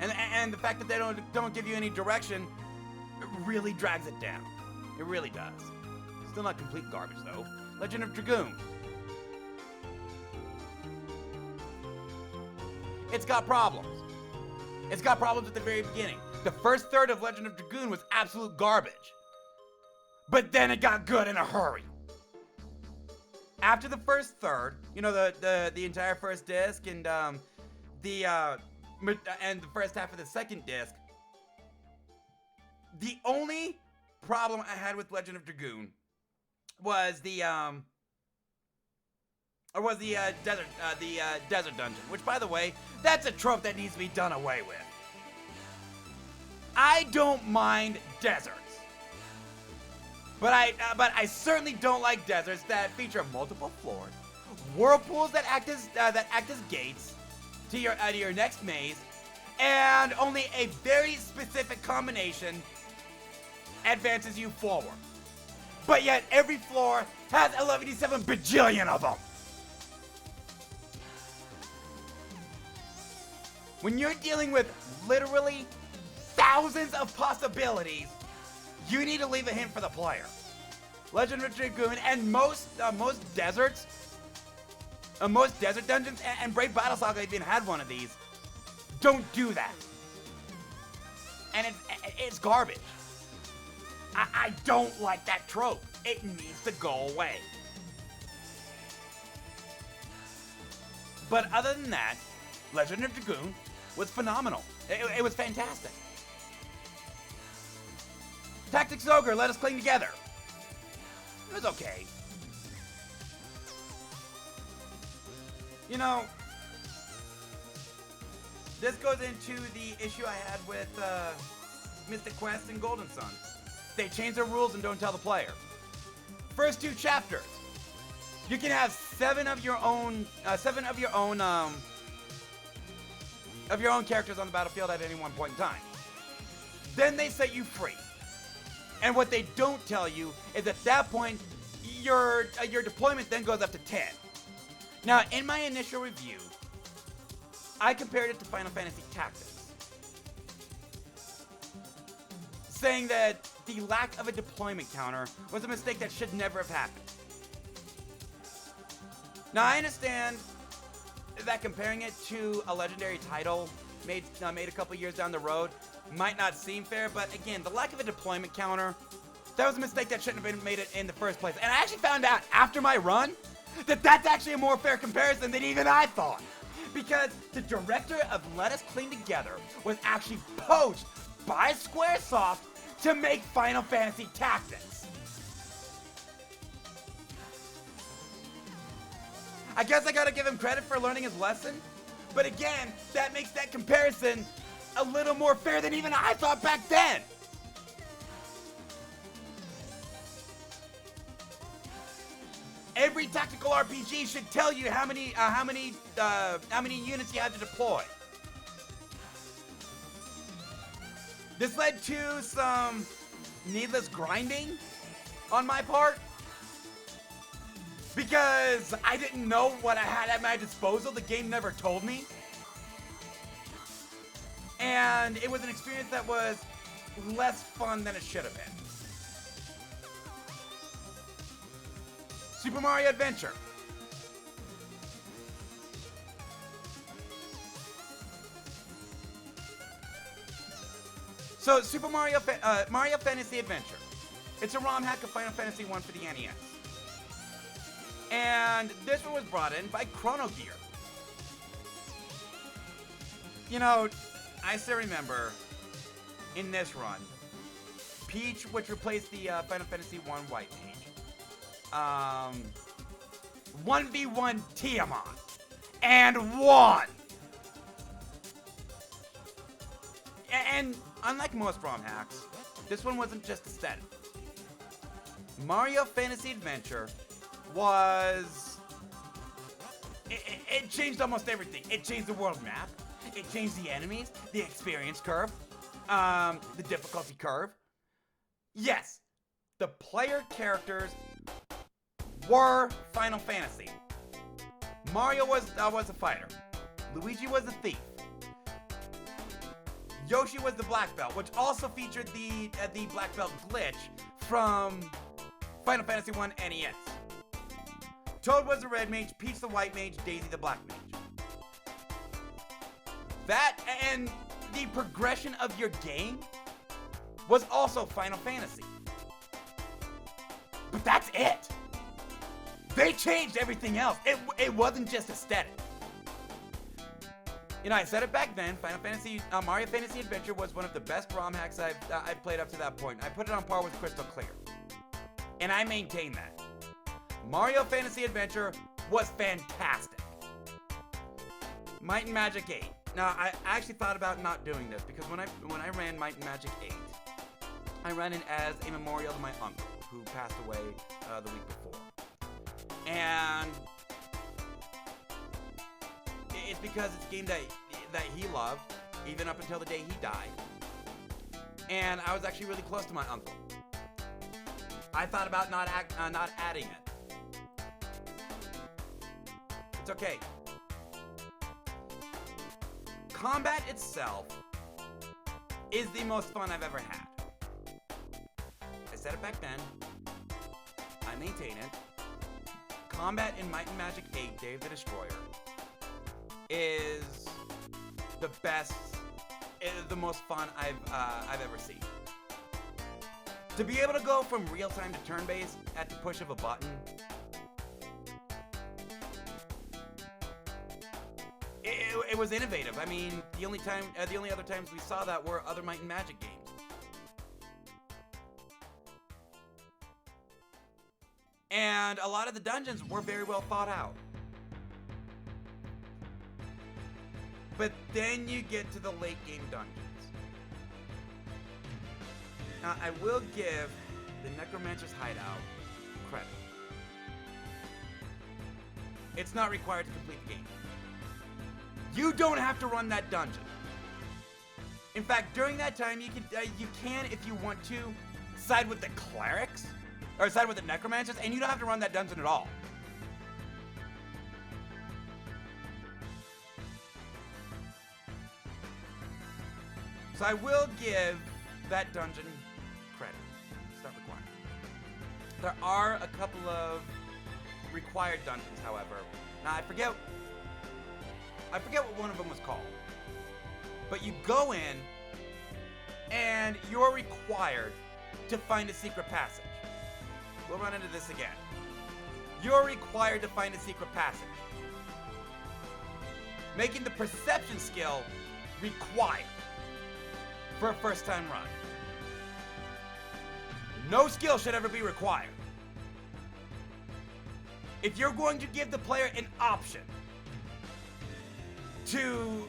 And the fact that they don't give you any direction really drags it down. It really does. Still not complete garbage, though. Legend of Dragoon. It's got problems. It's got problems at the very beginning. The first third of Legend of Dragoon was absolute garbage. But then it got good in a hurry. After the first third, you know, the entire first disc and the first half of the second disc, the only problem I had with Legend of Dragoon was the desert dungeon, which, by the way, that's a trope that needs to be done away with. I don't mind deserts, but I certainly don't like deserts that feature multiple floors, whirlpools that act as gates to your next maze, and only a very specific combination advances you forward. But yet every floor has 11.7 bajillion of them. When you're dealing with literally thousands of possibilities, you need to leave a hint for the player. Legend of Dragoon and most deserts, most desert dungeons, and Brave Battle Saga even had one of these, don't do that. And it's garbage. I don't like that trope. It needs to go away. But other than that, Legend of Dragoon was phenomenal. It was fantastic. Tactics Ogre, Let Us Cling Together. It was okay. You know, this goes into the issue I had with Mystic Quest and Golden Sun. They change their rules and don't tell the player. First 2 chapters, you can have 7 of your own characters on the battlefield at any one point in time. Then they set you free. And what they don't tell you is at that point, your deployment then goes up to 10. Now, in my initial review, I compared it to Final Fantasy Tactics, saying that the lack of a deployment counter was a mistake that should never have happened. Now, I understand that comparing it to a legendary title made a couple years down the road might not seem fair, but again, the lack of a deployment counter, that was a mistake that shouldn't have been made in the first place. And I actually found out after my run that that's actually a more fair comparison than even I thought. Because the director of Let Us Cling Together was actually poached by Squaresoft to make Final Fantasy Tactics. I guess I gotta give him credit for learning his lesson, but again, that makes that comparison a little more fair than even I thought back then. Every tactical RPG should tell you how many units you have to deploy. This led to some needless grinding on my part because I didn't know what I had at my disposal. The game never told me. And it was an experience that was less fun than it should have been. Super Mario Adventure. So, Super Mario Fantasy Adventure. It's a ROM hack of Final Fantasy 1 for the NES. And this one was brought in by Chrono Gear. You know, I still remember in this run, Peach, which replaced the Final Fantasy 1 White Mage, 1v1 Tiamat, and won! And unlike most ROM hacks, this one wasn't just aesthetic. Mario Fantasy Adventure was... It changed almost everything. It changed the world map. It changed the enemies, the experience curve, the difficulty curve. Yes, the player characters were Final Fantasy. Mario was a fighter. Luigi was a thief. Yoshi was the black belt, which also featured the black belt glitch from Final Fantasy 1 NES. Toad was the red mage, Peach the white mage, Daisy the black mage. That and the progression of your game was also Final Fantasy. But that's it. They changed everything else. It wasn't just aesthetic. You know, I said it back then. Mario Fantasy Adventure was one of the best ROM hacks I've played up to that point. I put it on par with Crystal Clear, and I maintain that. Mario Fantasy Adventure was fantastic. Might and Magic 8. Now, I actually thought about not doing this because when I ran Might and Magic 8, I ran it as a memorial to my uncle who passed away the week before. And it's because it's a game that he loved, even up until the day he died. and I was actually really close to my uncle. I thought about not adding it. It's okay. Combat itself is the most fun I've ever had. I said it back then. I maintain it. Combat in Might and Magic 8 Day of the Destroyer is the best, the most fun I've ever seen. To be able to go from real time to turn based at the push of a button, it was innovative. I mean, the only other times we saw that were other Might and Magic games. And a lot of the dungeons were very well thought out. But then you get to the late game dungeons. Now, I will give the Necromancer's Hideout credit. It's not required to complete the game. You don't have to run that dungeon. In fact, during that time, you can, if you want to, side with the clerics, or side with the necromancers, and you don't have to run that dungeon at all. So I will give that dungeon credit. It's not required. There are a couple of required dungeons, however. Now I forget what one of them was called. But you go in, and you're required to find a secret passage. We'll run into this again. You're required to find a secret passage, making the perception skill required for a first-time run. No skill should ever be required. If you're going to give the player an option to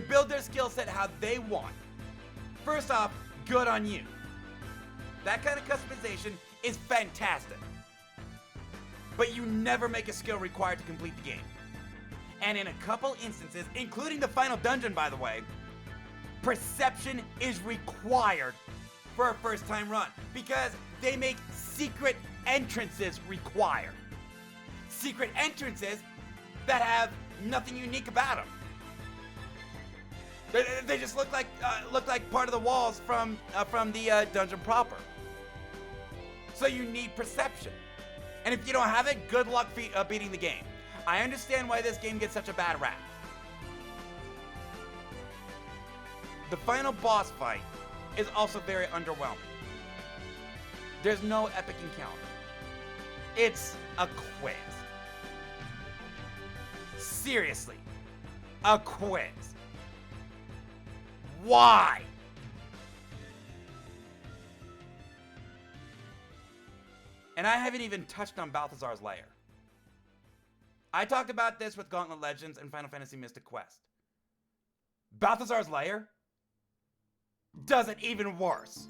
build their skill set how they want, first off, good on you. That kind of customization is fantastic. But you never make a skill required to complete the game. And in a couple instances, including the final dungeon, by the way, perception is required for a first-time run because they make secret entrances required. Secret entrances that have nothing unique about them. They just look like part of the walls from the dungeon proper. So you need perception, and if you don't have it, good luck beating the game. I understand why this game gets such a bad rap. The final boss fight is also very underwhelming. There's no epic encounter. It's a quiz. Seriously, a quiz. Why? And I haven't even touched on Balthazar's Lair. I talked about this with Gauntlet Legends and Final Fantasy Mystic Quest. Balthazar's Lair does it even worse.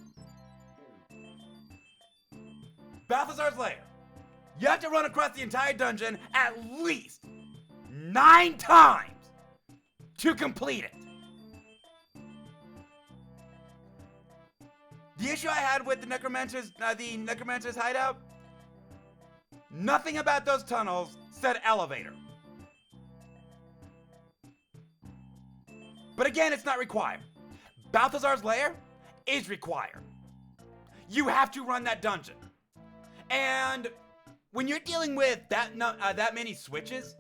Balthazar's Lair. You have to run across the entire dungeon at least 9 times to complete it. The issue I had with the Necromancer's Hideout, nothing about those tunnels said elevator. But again, it's not required. Balthazar's Lair is required. You have to run that dungeon. And when you're dealing with that many switches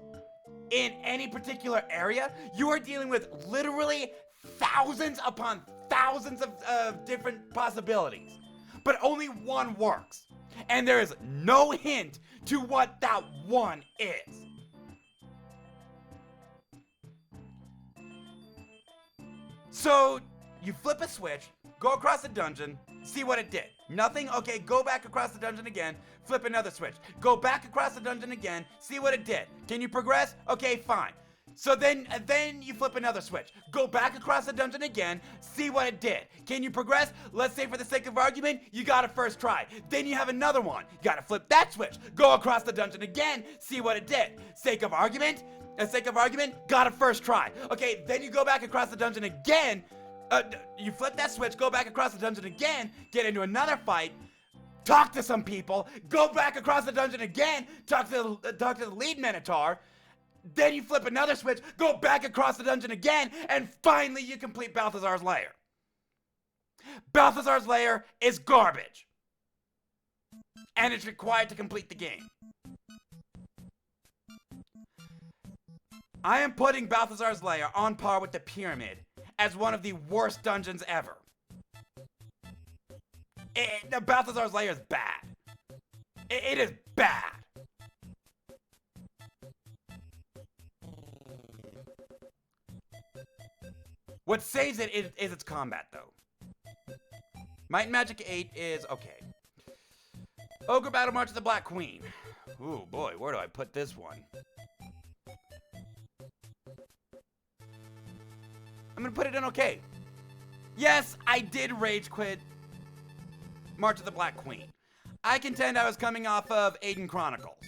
in any particular area, you are dealing with literally thousands upon thousands of different possibilities. But only one works. And there is no hint to what that one is. So you flip a switch, go across the dungeon, see what it did. Nothing? Okay, go back across the dungeon again, flip another switch. Go back across the dungeon again, see what it did. Can you progress? Okay, fine. So then you flip another switch. Go back across the dungeon again, see what it did. Can you progress? Let's say for the sake of argument, you got it first try. Then you have another one. You gotta flip that switch. Go across the dungeon again, see what it did. Sake of argument, got it first try. Okay, then you go back across the dungeon again. You flip that switch, go back across the dungeon again, get into another fight. Talk to some people, go back across the dungeon again, talk to the lead Minotaur. Then you flip another switch, go back across the dungeon again, and finally you complete Balthazar's Lair. Balthazar's Lair is garbage. And it's required to complete the game. I am putting Balthazar's Lair on par with the Pyramid as one of the worst dungeons ever. Balthazar's Lair is bad. It is bad. What saves it is its combat, though. Might and Magic 8 is okay. Ogre Battle March of the Black Queen. Ooh, boy, where do I put this one? I'm gonna put it in okay. Yes, I did rage quit March of the Black Queen. I contend I was coming off of Aiden Chronicles.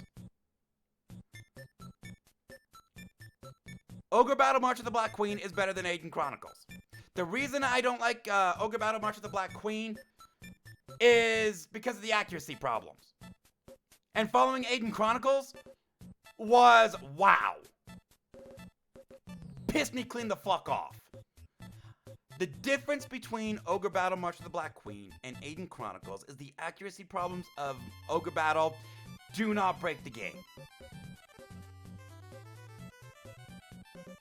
Ogre Battle March of the Black Queen is better than Aiden Chronicles. The reason I don't like Ogre Battle March of the Black Queen is because of the accuracy problems. And following Aiden Chronicles was wow. Pissed me clean the fuck off. The difference between Ogre Battle March of the Black Queen and Aiden Chronicles is the accuracy problems of Ogre Battle do not break the game.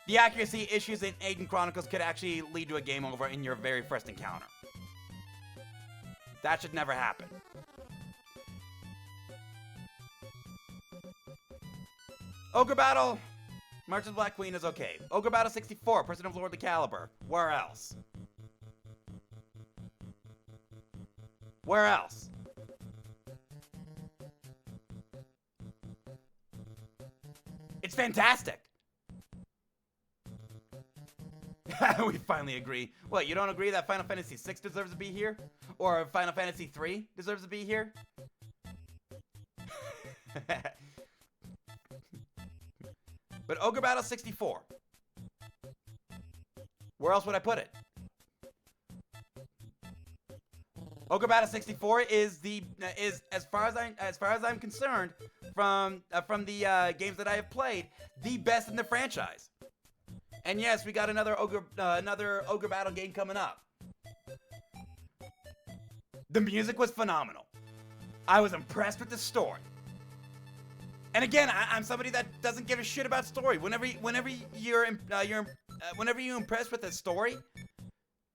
The accuracy issues in Aiden Chronicles could actually lead to a game over in your very first encounter. That should never happen. Ogre Battle March of the Black Queen is okay. Ogre Battle 64, Person of Lord the Caliber. Where else? Where else? It's fantastic. We finally agree. What, you don't agree that Final Fantasy VI deserves to be here? Or Final Fantasy III deserves to be here? But Ogre Battle 64. Where else would I put it? Ogre Battle 64 is as far as I'm concerned from the games that I have played, the best in the franchise. And yes, we got another Ogre Battle game coming up. The music was phenomenal. I was impressed with the story. And again, I'm somebody that doesn't give a shit about story. Whenever you impressed with a story,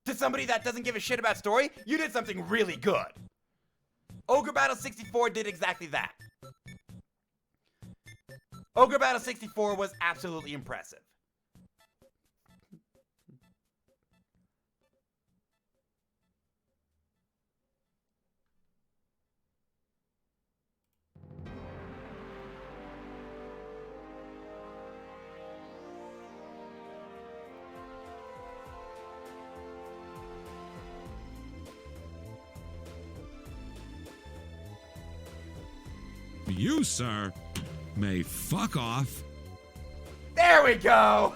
to somebody that doesn't give a shit about story, you did something really good. Ogre Battle 64 did exactly that. Ogre Battle 64 was absolutely impressive. You, sir, may fuck off. There we go!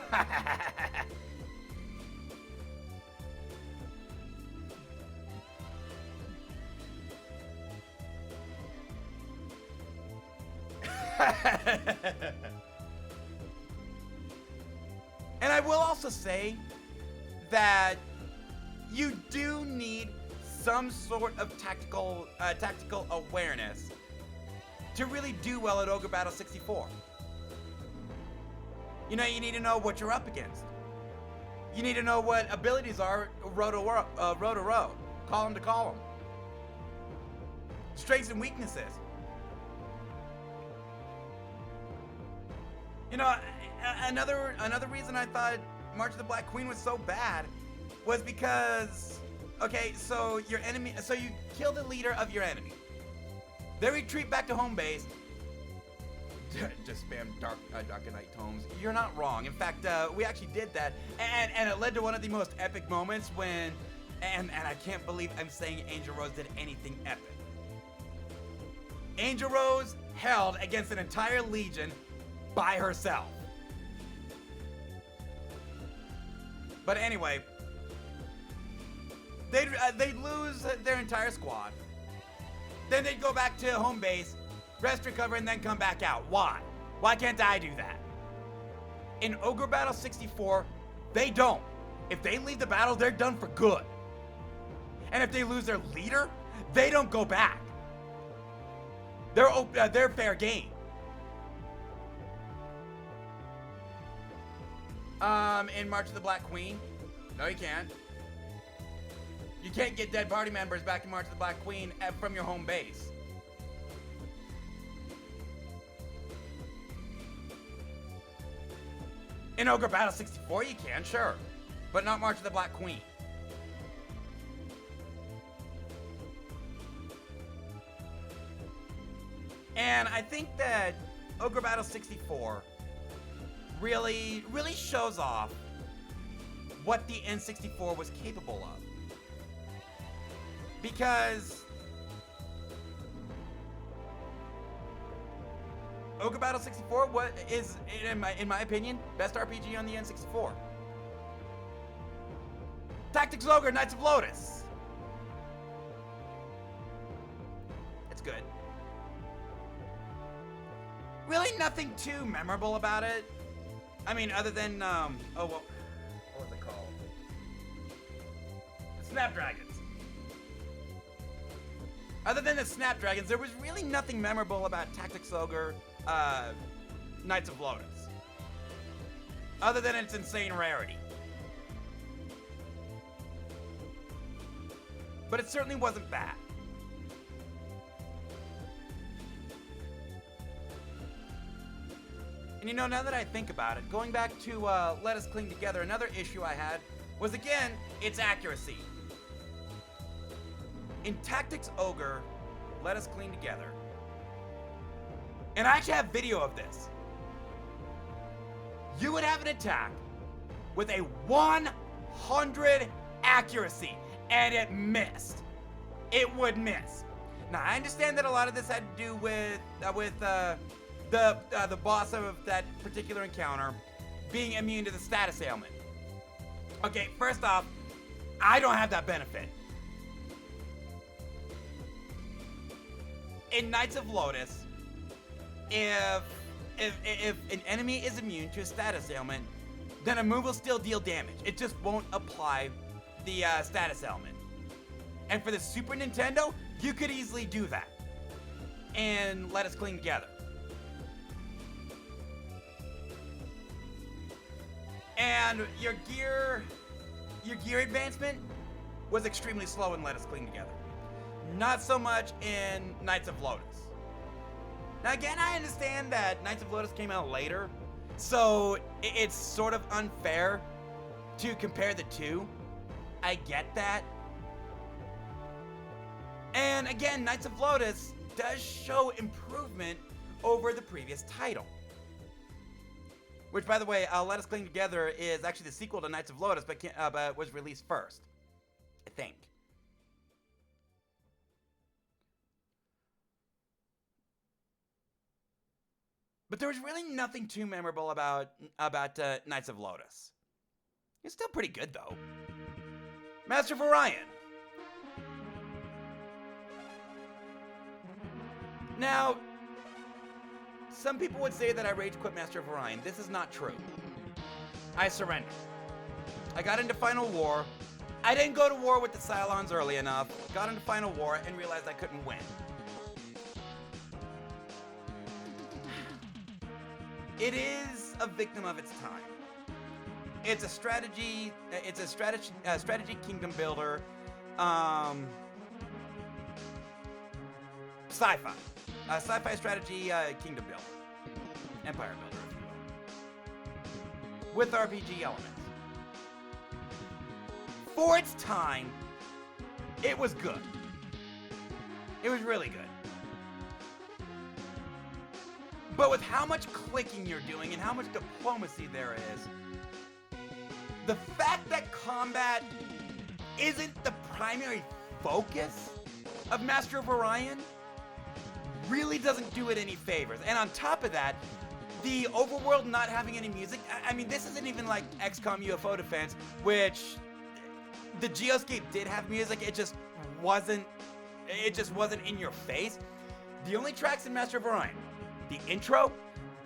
And I will also say that you do need some sort of tactical awareness to really do well at Ogre Battle 64. You know, you need to know what you're up against. You need to know what abilities are row to row, column to column. Strengths and weaknesses. You know, another reason I thought March of the Black Queen was so bad was because, okay, so you kill the leader of your enemy. They retreat back to home base. Just spam Dark Tomes. You're not wrong. In fact, we actually did that, and it led to one of the most epic moments when, and I can't believe I'm saying Angel Rose did anything epic. Angel Rose held against an entire legion by herself. But anyway, they'd lose their entire squad. Then they'd go back to home base, rest, recover, and then come back out. Why? Why can't I do that? In Ogre Battle 64, they don't. If they leave the battle, they're done for good. And if they lose their leader, they don't go back. They're fair game. In March of the Black Queen, no, you can't. You can't get dead party members back in March of the Black Queen from your home base. In Ogre Battle 64, you can, sure, but not March of the Black Queen. And I think that Ogre Battle 64 really shows off what the N64 was capable of. Because Ogre Battle 64 is, in my opinion, best RPG on the N64. Tactics Ogre, Knights of Lotus. It's good. Really nothing too memorable about it. I mean, other than, what was it called? Snapdragons. Other than the Snapdragons, there was really nothing memorable about Tactics Ogre, Knights of Lotus. Other than its insane rarity. But it certainly wasn't bad. And you know, now that I think about it, going back to Let Us Cling Together, another issue I had was, again, its accuracy. In Tactics Ogre, Let Us Cling Together, and I actually have video of this, you would have an attack with a 100 accuracy, and it missed. It would miss. Now, I understand that a lot of this had to do with the boss of that particular encounter being immune to the status ailment. Okay, first off, I don't have that benefit. In Knights of Lotus, if an enemy is immune to a status ailment, then a move will still deal damage. It just won't apply the status ailment. And for the Super Nintendo, you could easily do that. And Let Us Cling Together. And your gear advancement was extremely slow in Let Us Cling Together. Not so much in Knights of Lotus. Now again, I understand that Knights of Lotus came out later, so it's sort of unfair to compare the two. I get that. And again, Knights of Lotus does show improvement over the previous title. Which, by the way, Let Us Cling Together is actually the sequel to Knights of Lotus, but was released first, I think. But there was really nothing too memorable about Knights of Lotus. It's still pretty good, though. Master of Orion. Now, some people would say that I rage quit Master of Orion. This is not true. I surrendered. I got into Final War. I didn't go to war with the Cylons early enough. Got into Final War and realized I couldn't win. It is a victim of its time. It's a strategy. It's a strategy kingdom builder. Sci-fi. Sci-fi strategy kingdom builder. Empire builder, if you will. With RPG elements. For its time, it was good. It was really good. But with how much clicking you're doing and how much diplomacy there is, the fact that combat isn't the primary focus of Master of Orion really doesn't do it any favors. And on top of that, the overworld not having any music, I mean, this isn't even like XCOM UFO Defense, which the Geoscape did have music, it just wasn't in your face. The only tracks in Master of Orion, the intro,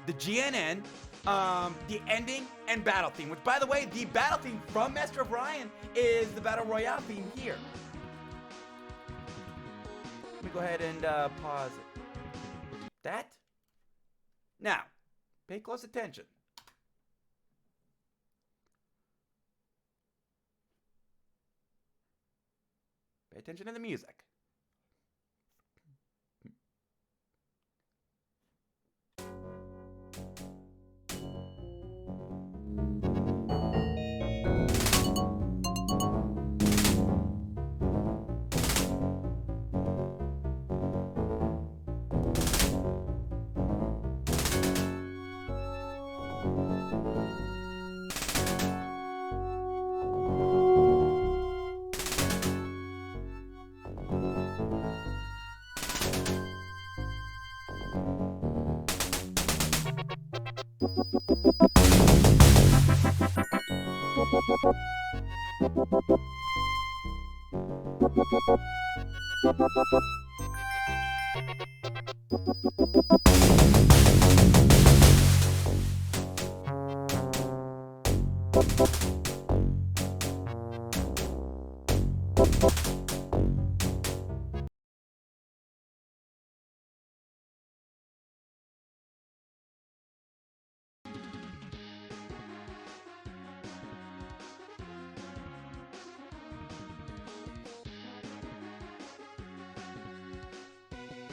the GNN, the ending, and battle theme, which by the way, the battle theme from Master of Orion is the Battle Royale theme here. Let me go ahead and pause that. Now, pay close attention. Pay attention to the music.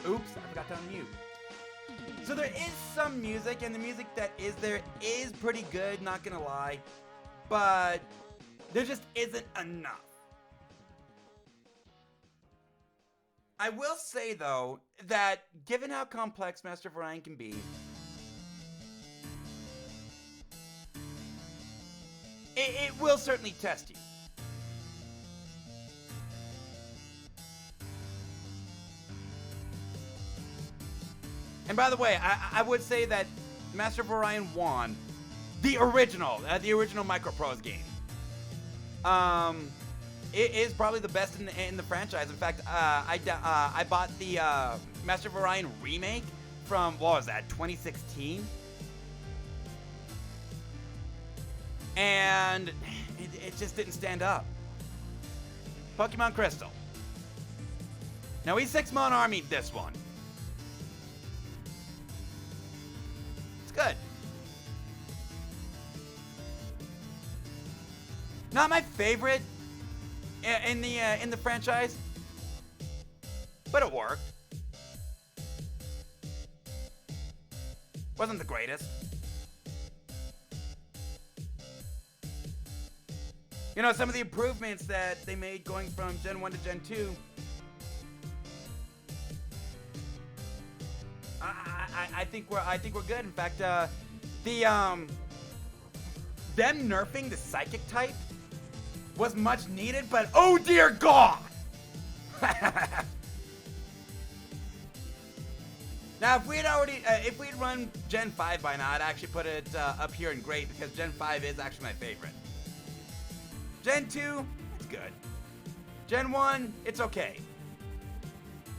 Oops, I forgot to unmute. So there is some music, and the music that is there is pretty good, not gonna lie. But there just isn't enough. I will say, though, that given how complex Master of Orion can be, it will certainly test you. And by the way, I would say that Master of Orion 1, the original Microprose game, it is probably the best in the franchise. In fact, I bought the Master of Orion remake from, what was that, 2016? And it just didn't stand up. Pokemon Crystal. Now we 6-mon army this one. It's good. Not my favorite in the franchise, but it worked. Wasn't the greatest. You know, some of the improvements that they made going from Gen 1 to Gen 2, I think we're good. In fact, them nerfing the psychic type was much needed, but oh dear God! Now, if we'd run Gen 5 by now, I'd actually put it up here in great, because Gen 5 is actually my favorite. Gen 2, it's good. Gen 1, it's okay.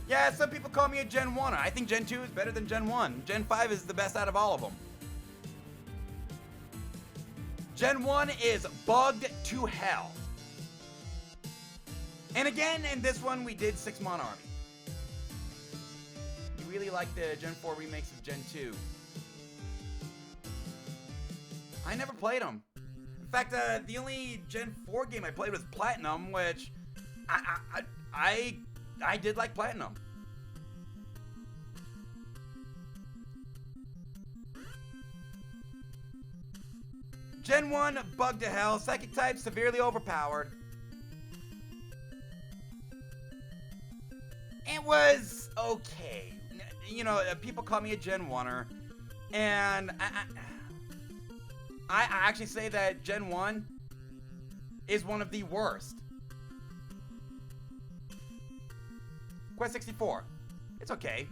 Yeah, some people call me a Gen 1er. I think Gen 2 is better than Gen 1. Gen 5 is the best out of all of them. Gen 1 is bugged to hell. And again, in this one, we did 6-mon army. You really like the Gen 4 remakes of Gen 2. I never played them. In fact, the only Gen 4 game I played was Platinum, which I did like Platinum. Gen 1, bugged to hell. Psychic type, severely overpowered. It was okay. You know, people call me a Gen 1er. And I actually say that Gen 1 is one of the worst. Quest 64. It's okay.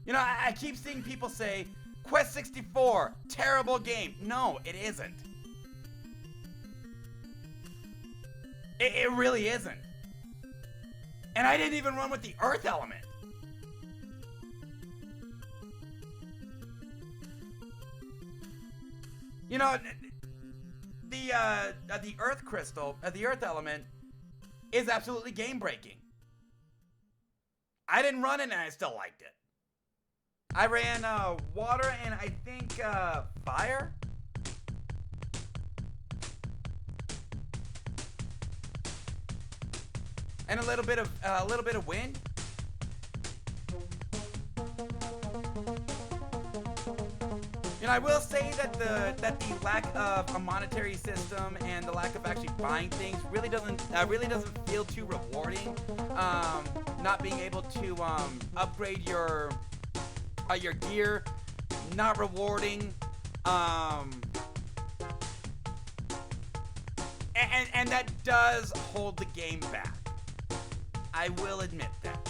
You know, I keep seeing people say, Quest 64, terrible game. No, it isn't. It really isn't. And I didn't even run with the Earth element. You know, the Earth crystal, the Earth element, is absolutely game breaking. I didn't run it and I still liked it. I ran water and I think fire. And a little bit of wind. You know, I will say that the lack of a monetary system and the lack of actually buying things really doesn't feel too rewarding. Not being able to upgrade your gear, not rewarding. And that does hold the game back. I will admit that.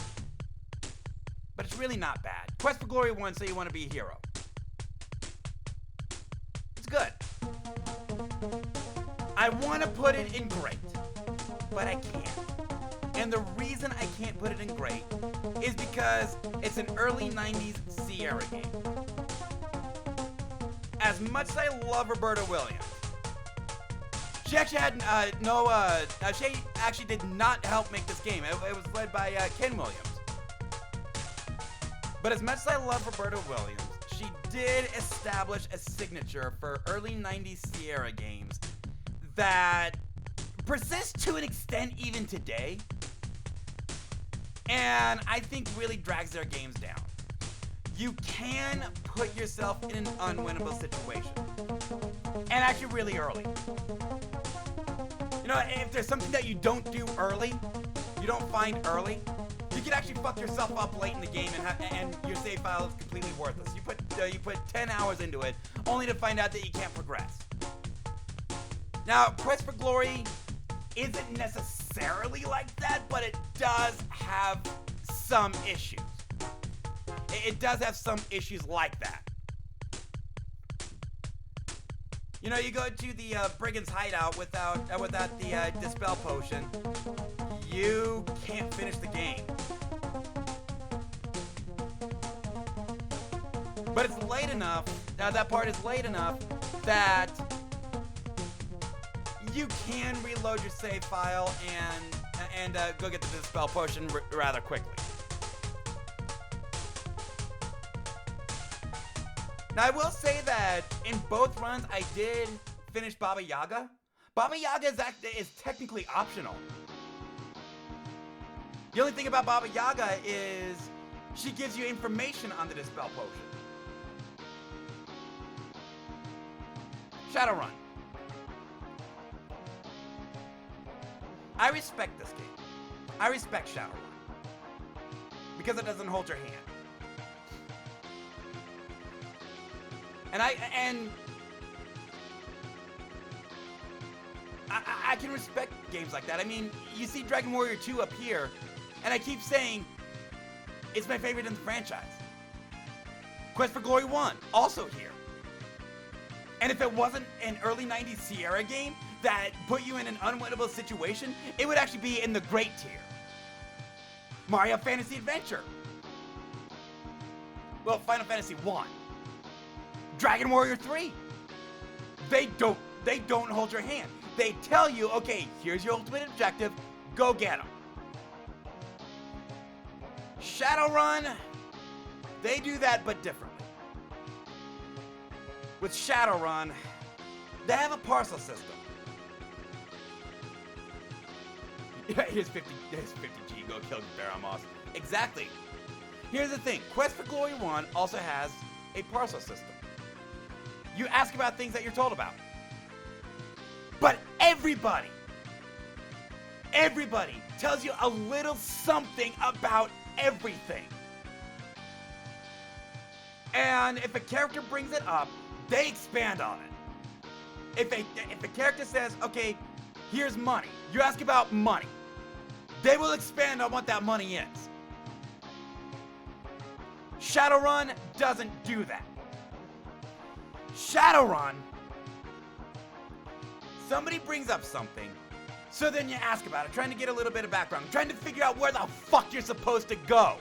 But it's really not bad. Quest for Glory 1, so you want to be a hero. It's good. I want to put it in great, but I can't. And the reason I can't put it in great is because it's an early 90s Sierra game. As much as I love Roberta Williams, she actually had she actually did not help make this game. It was led by Ken Williams. But as much as I love Roberta Williams, she did establish a signature for early 90s Sierra games that persists to an extent even today. And I think really drags their games down. You can put yourself in an unwinnable situation. And actually really early. You know, if there's something that you don't do early, you don't find early, you can actually fuck yourself up late in the game and your save file is completely worthless. You put 10 hours into it, only to find out that you can't progress. Now, Quest for Glory isn't necessarily like that, but it does have some issues. It does have some issues like that. You know, you go to the Brigand's Hideout without the Dispel Potion, you can't finish the game. But it's late enough, that part is late enough that you can reload your save file and go get the Dispel Potion rather quickly. Now, I will say that in both runs, I did finish Baba Yaga. Baba Yaga is technically optional. The only thing about Baba Yaga is she gives you information on the Dispel Potion. Shadowrun. I respect this game. I respect Shadowrun. Because it doesn't hold your hand. And I can respect games like that. I mean, you see Dragon Warrior 2 up here, and I keep saying it's my favorite in the franchise. Quest for Glory 1, also here. And if it wasn't an early 90s Sierra game that put you in an unwinnable situation, it would actually be in the great tier. Mario Fantasy Adventure. Well, Final Fantasy 1. Dragon Warrior 3. They don't hold your hand. They tell you, okay, here's your ultimate objective, go get them. Shadowrun, they do that but differently. With Shadowrun, they have a parcel system. Here's 50G, go kill Baramos. Exactly. Here's the thing, Quest for Glory 1 also has a parcel system. You ask about things that you're told about. But everybody tells you a little something about everything. And if a character brings it up, they expand on it. If a character says, okay, here's money, you ask about money, they will expand on what that money is. Shadowrun doesn't do that. Shadowrun, somebody brings up something, so then you ask about it, trying to get a little bit of background, trying to figure out where the fuck you're supposed to go.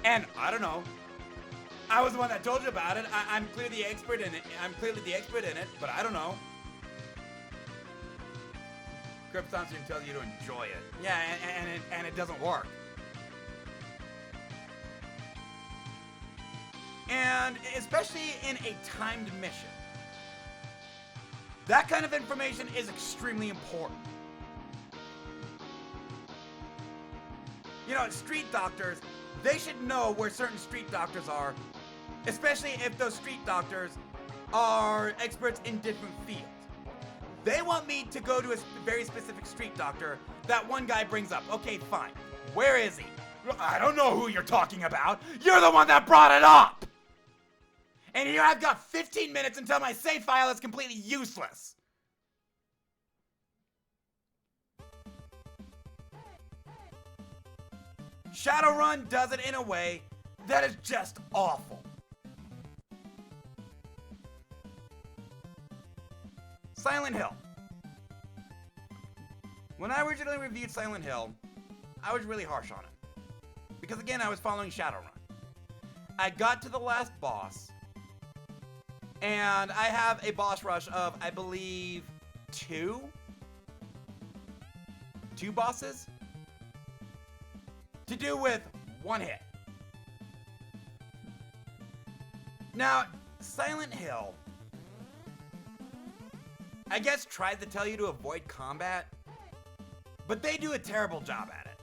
And I don't know. I was the one that told you about it. I'm clearly the expert in it. But I don't know. Cryptonomson tells you to enjoy it. Yeah, and it doesn't work. And especially in a timed mission. That kind of information is extremely important. You know, street doctors, they should know where certain street doctors are, especially if those street doctors are experts in different fields. They want me to go to a very specific street doctor that one guy brings up. Okay, fine. Where is he? I don't know who you're talking about. You're the one that brought it up! And here I've got 15 minutes until my save file is completely useless. Shadowrun does it in a way that is just awful. Silent Hill. When I originally reviewed Silent Hill, I was really harsh on it. Because again, I was following Shadowrun. I got to the last boss, and I have a boss rush of, I believe, two bosses to do with one hit. Now, Silent Hill, I guess, tried to tell you to avoid combat, but they do a terrible job at it.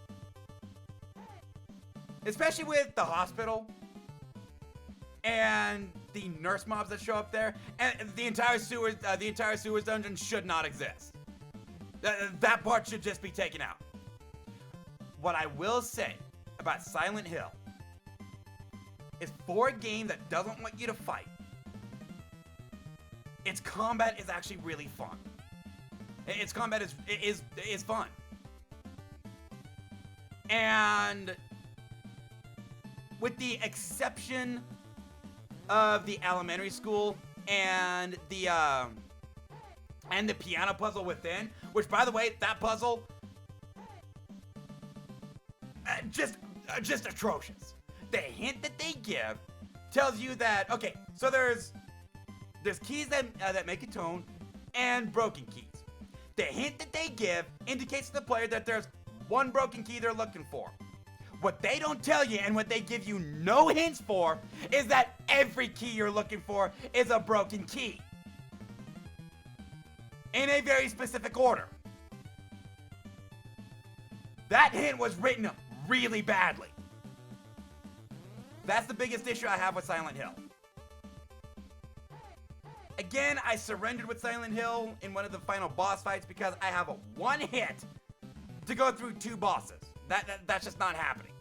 Especially with the hospital and the nurse mobs that show up there, and the entire sewers dungeon should not exist. That part should just be taken out. What I will say about Silent Hill is, for a game that doesn't want you to fight, its combat is actually really fun. Its combat is fun. And with the exception of the elementary school and the piano puzzle within, which, by the way, that puzzle just atrocious. The hint that they give tells you that, okay, so there's keys that make a tone and broken keys. The hint that they give indicates to the player that there's one broken key they're looking for. What they don't tell you, and what they give you no hints for, is that every key you're looking for is a broken key. In a very specific order. That hint was written really badly. That's the biggest issue I have with Silent Hill. Again, I surrendered with Silent Hill in one of the final boss fights because I have a one hit to go through two bosses. That's just not happening.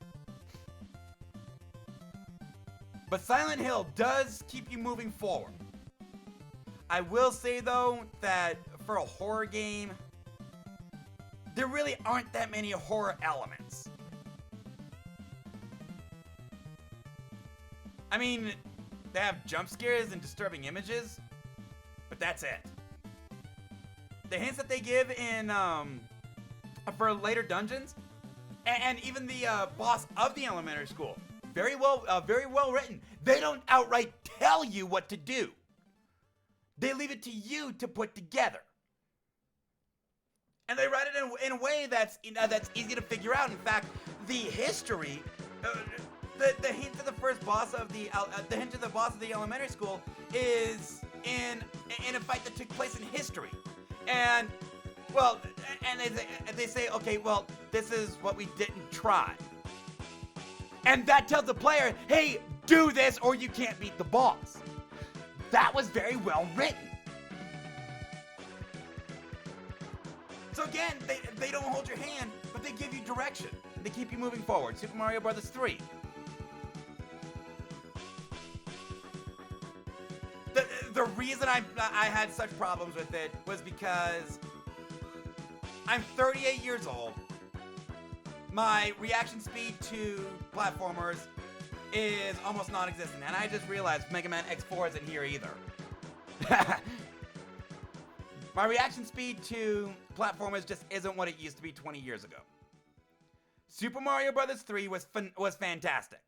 But Silent Hill does keep you moving forward. I will say, though, that for a horror game, there really aren't that many horror elements. I mean, they have jump scares and disturbing images, but that's it. The hints that they give in for later dungeons, and even the boss of the elementary school, very well written. They don't outright tell you what to do. They leave it to you to put together, and they write it in a way that's easy to figure out. In fact, the history. The hint to the first boss of the hint to the boss of the elementary school is in a fight that took place in history, and well, and they say, okay, well, this is what we didn't try, and that tells the player, hey, do this or you can't beat the boss. That was very well written. So again, they don't hold your hand, but they give you direction. They keep you moving forward. Super Mario Bros. 3. reason I had such problems with it was because I'm 38 years old. My reaction speed to platformers is almost non-existent, and I just realized Mega Man X4 isn't here either. My reaction speed to platformers just isn't what it used to be 20 years ago. Super Mario Bros. 3 was fantastic.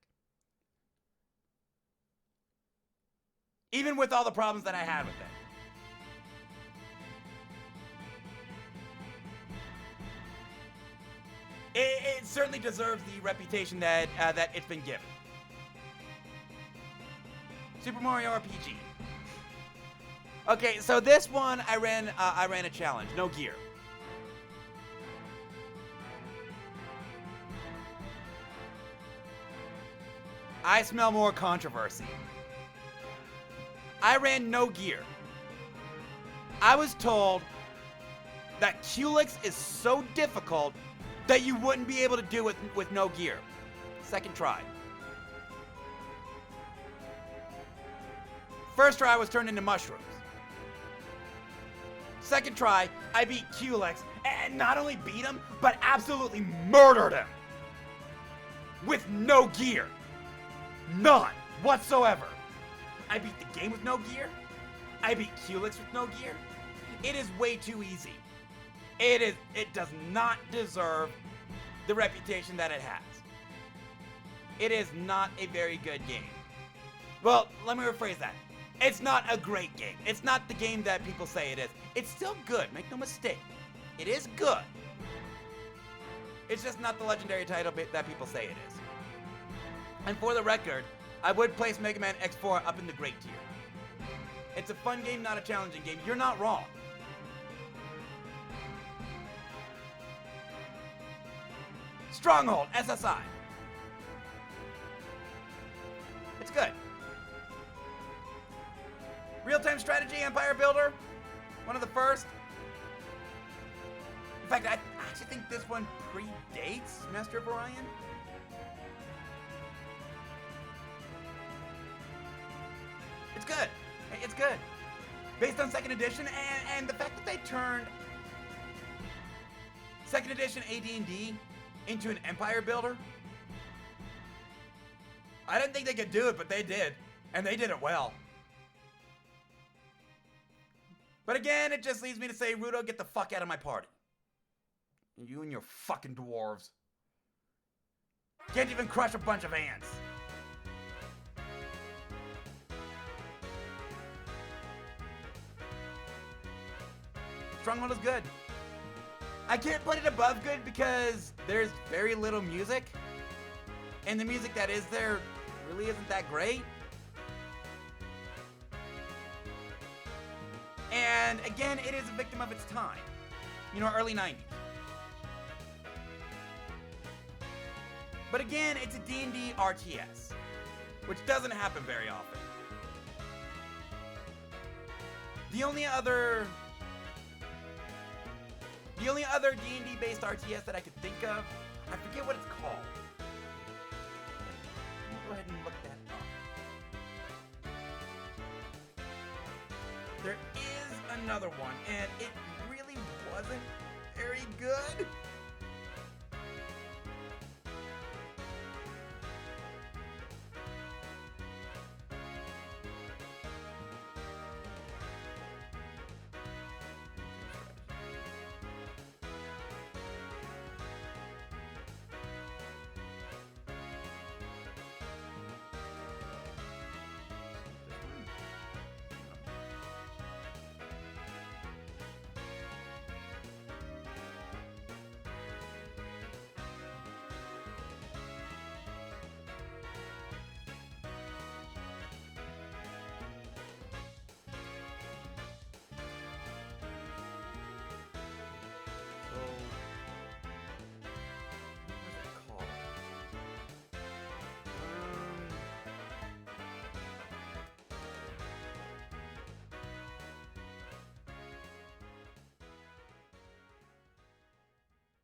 Even with all the problems that I had with it. It certainly deserves the reputation that it's been given. Super Mario RPG. Okay, so this one I ran a challenge, no gear. I smell more controversy. I ran no gear. I was told that Culex is so difficult that you wouldn't be able to do it with no gear. Second try. First try I was turned into mushrooms. Second try, I beat Culex, and not only beat him, but absolutely murdered him. With no gear. None whatsoever. I beat the game with no gear. I beat Culex with no gear. It is way too easy. It does not deserve the reputation that it has. It is not a very good game. Well, let me rephrase that. It's not a great game. It's not the game that people say it is. It's still good, make no mistake. It is good. It's just not the legendary title that people say it is. And for the record, I would place Mega Man X4 up in the great tier. It's a fun game, not a challenging game. You're not wrong. Stronghold, SSI. It's good. Real-time strategy, Empire Builder. One of the first. In fact, I actually think this one predates Master of Orion. It's good. It's good. Based on 2nd edition, and the fact that they turned 2nd edition AD&D into an Empire Builder. I didn't think they could do it, but they did. And they did it well. But again, it just leads me to say, Rudo, get the fuck out of my party. You and your fucking dwarves. Can't even crush a bunch of ants. Stronghold is good. I can't put it above good because there's very little music. And the music that is there really isn't that great. And again, it is a victim of its time. You know, early 90s. But again, it's a D&D RTS, which doesn't happen very often. The only other D&D based RTS that I could think of, I forget what it's called. Let me go ahead and look that up. There is another one, and it really wasn't very good.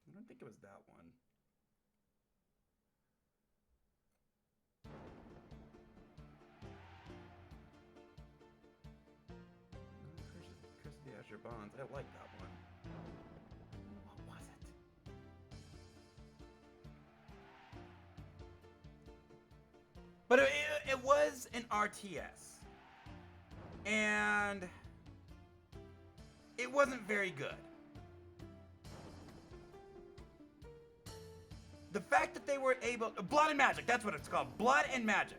I don't think it was that one. Bonds. I like that one. What was it? But it was an RTS. And it wasn't very good. The fact that they were able... Blood and Magic, that's what it's called. Blood and Magic.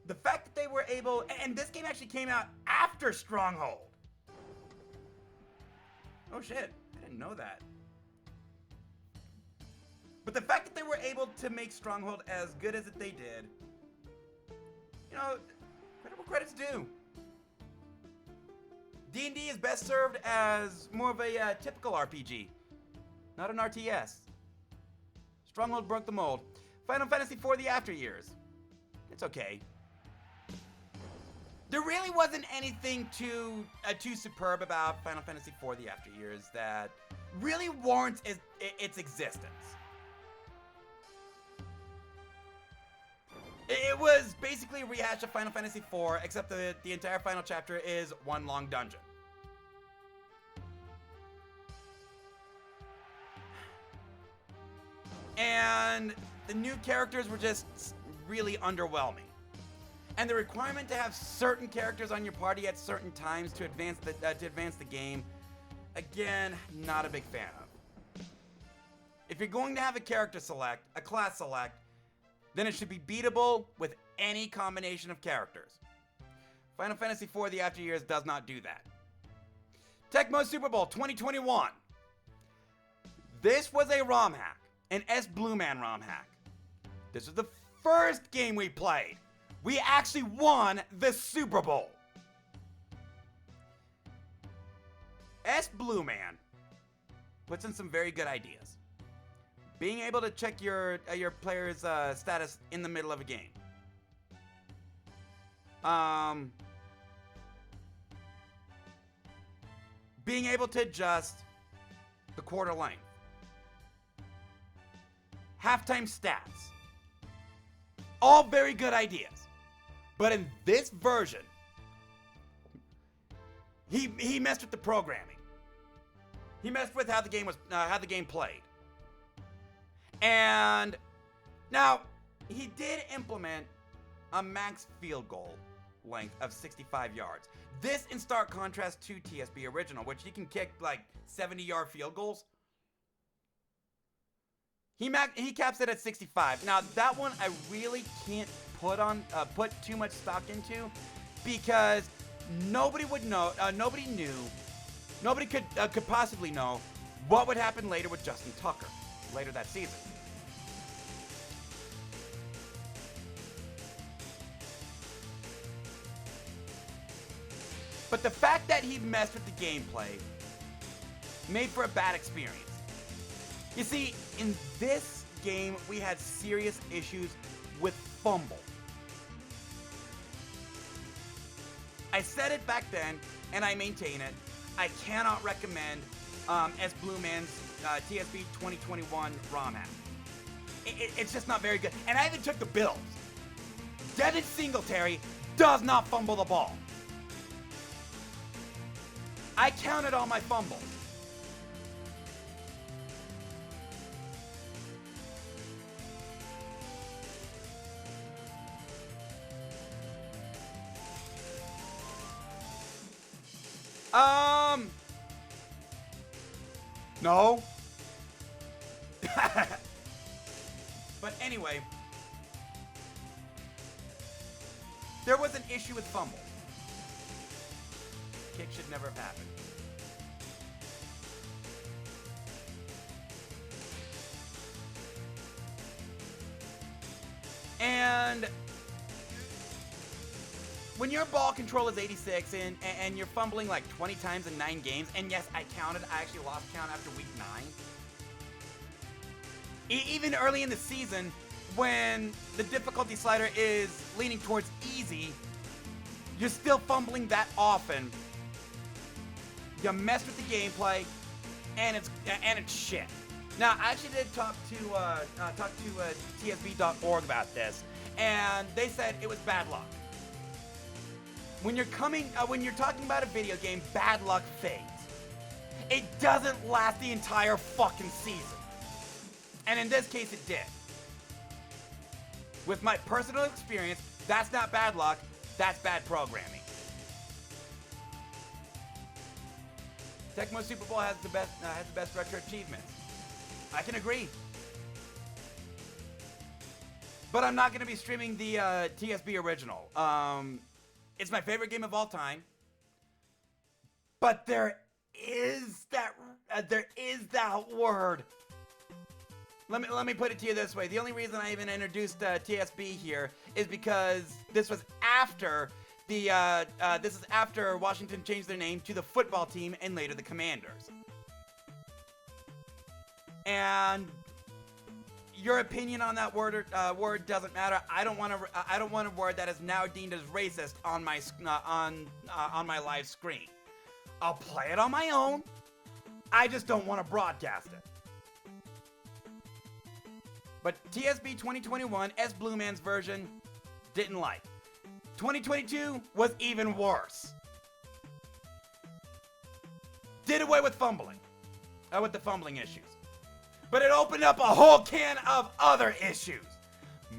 The fact that they were able... And this game actually came out after Stronghold. Oh shit, I didn't know that. But the fact that they were able to make Stronghold as good as they did, you know, credit where credit's due. D&D is best served as more of a typical RPG, not an RTS. Stronghold broke the mold. Final Fantasy IV: The After Years. It's okay. There really wasn't anything too superb about Final Fantasy IV: The After Years that really warrants its existence. It was basically a rehash of Final Fantasy IV, except that the entire final chapter is one long dungeon. And the new characters were just really underwhelming. And the requirement to have certain characters on your party at certain times to advance the game, again, not a big fan of. If you're going to have a character select, a class select, then it should be beatable with any combination of characters. Final Fantasy IV: The After Years does not do that. Tecmo Super Bowl 2021. This was a ROM hack, an S Blue Man ROM hack. This was the first game we played. We actually won the Super Bowl. S Blue Man puts in some very good ideas. Being able to check your player's status in the middle of a game. Being able to adjust the quarter length. Halftime stats. All very good ideas. But in this version, he messed with the programming. He messed with how the game played. And now he did implement a max field goal length of 65 yards. This in stark contrast to TSB original, which you can kick like 70-yard field goals. He caps it at 65. Now that one I really can't put too much stock into because nobody would know. Nobody could possibly know what would happen later with Justin Tucker later that season. But the fact that he messed with the gameplay made for a bad experience. You see, in this game, we had serious issues with fumble. I said it back then, and I maintain it. I cannot recommend S Blue Man's TSB 2021 ROM hack. It's just not very good. And I even took the Bills. Devin Singletary does not fumble the ball. I counted all my fumbles. No. But anyway, there was an issue with fumble. Kick should never have happened. And when your ball control is 86 and you're fumbling like 20 times in 9 games, and yes, I actually lost count after week 9. Even early in the season, when the difficulty slider is leaning towards easy, you're still fumbling that often. You mess with the gameplay, and it's shit. Now, I actually did talk to TSB.org about this, and they said it was bad luck. when you're talking about a video game, bad luck fades. It doesn't last the entire fucking season. And in this case, it did. With my personal experience, that's not bad luck, that's bad programming. Tecmo Super Bowl has the best retro achievements. I can agree. But I'm not going to be streaming the TSB original. It's my favorite game of all time. But there is that word. Let me put it to you this way. The only reason I even introduced TSB here is because this was after after Washington changed their name to the football team and later the Commanders. And your opinion on that word doesn't matter. I don't want a word that is now deemed as racist on my my live screen. I'll play it on my own. I just don't want to broadcast it. But TSB 2021, S. Blue Man's version, didn't like. 2022 was even worse. Did away with fumbling, with the fumbling issues. But it opened up a whole can of other issues.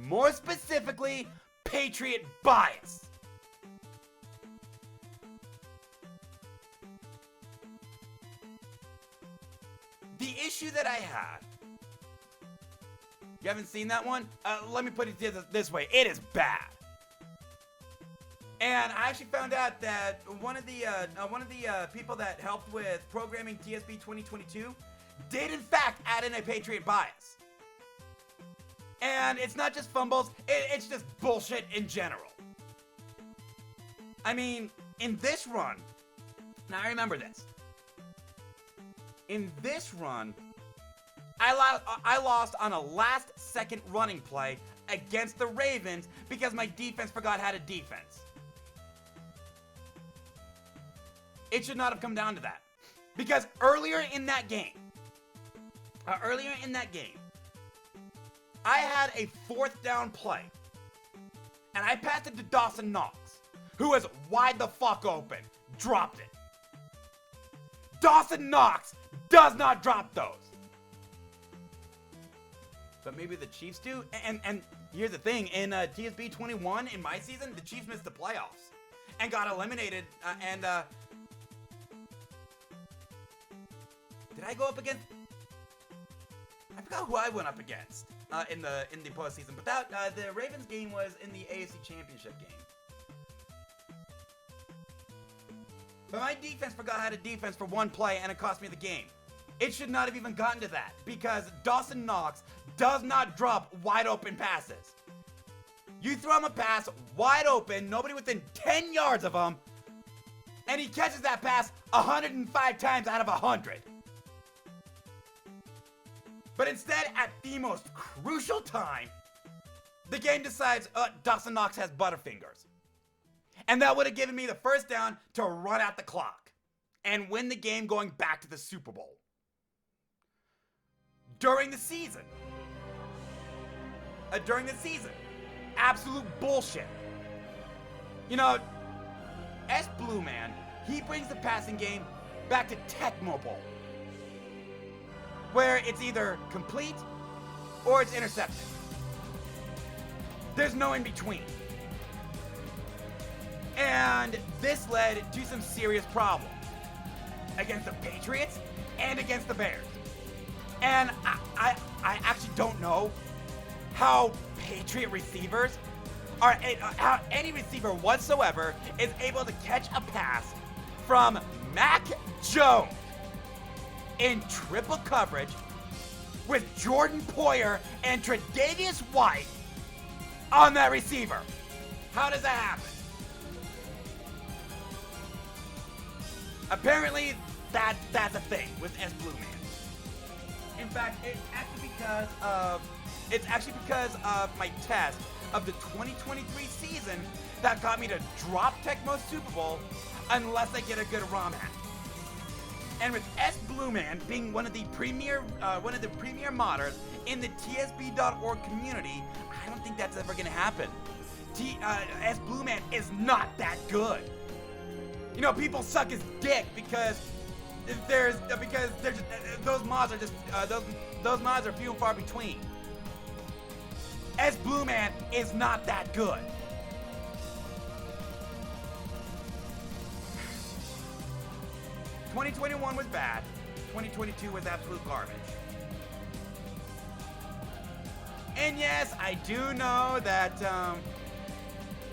More specifically, Patriot bias. The issue that I had, you haven't seen that one? Let me put it this way, it is bad. And I actually found out that one of the people that helped with programming TSB 2022 did in fact add in a Patriot bias. And it's not just fumbles, it's just bullshit in general. I mean, in this run, now I remember this. In this run, I lost on a last-second running play against the Ravens because my defense forgot how to defense. It should not have come down to that. Because earlier in that game, I had a 4th down play. And I passed it to Dawson Knox, who was wide the fuck open. Dropped it. Dawson Knox does not drop those. But maybe the Chiefs do. And here's the thing. In TSB 21, in my season, the Chiefs missed the playoffs. And got eliminated. Did I go up against... I forgot who I went up against in the postseason. But that the Ravens game was in the AFC Championship game. But my defense forgot how to defense for one play, and it cost me the game. It should not have even gotten to that, because Dawson Knox does not drop wide open passes. You throw him a pass wide open, nobody within 10 yards of him, and he catches that pass 105 times out of 100. But instead, at the most crucial time, the game decides Dawson Knox has butterfingers. And that would have given me the first down to run out the clock and win the game going back to the Super Bowl. During the season, absolute bullshit. You know, S. Blue Man, he brings the passing game back to Tecmo Bowl, where it's either complete or it's intercepted. There's no in between. And this led to some serious problems against the Patriots and against the Bears. And I actually don't know how Patriot receivers how any receiver whatsoever is able to catch a pass from Mac Jones in triple coverage with Jordan Poyer and Tre'Davious White on that receiver. How does that happen? Apparently, that's a thing with S. Blue Man. In fact, it's actually because of my test of the 2023 season that got me to drop Tecmo Super Bowl unless I get a good ROM hack. And with S. Blue Man being one of the premier modders in the TSB.org community, I don't think that's ever gonna happen. S Blue Man is not that good. You know, people suck his dick because those mods are just those mods are few and far between. S Blue Man is not that good. ...2021 was bad. 2022 was absolute garbage. And yes, I do know that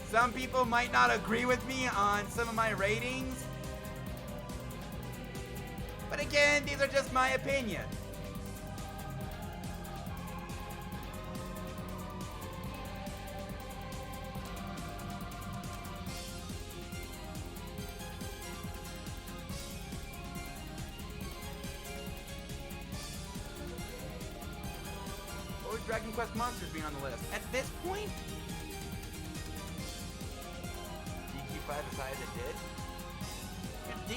some people might not agree with me on some of my ratings. But again, these are just my opinions. What would Dragon Quest Monsters be on the list? At this point? DQ5 as high as it did?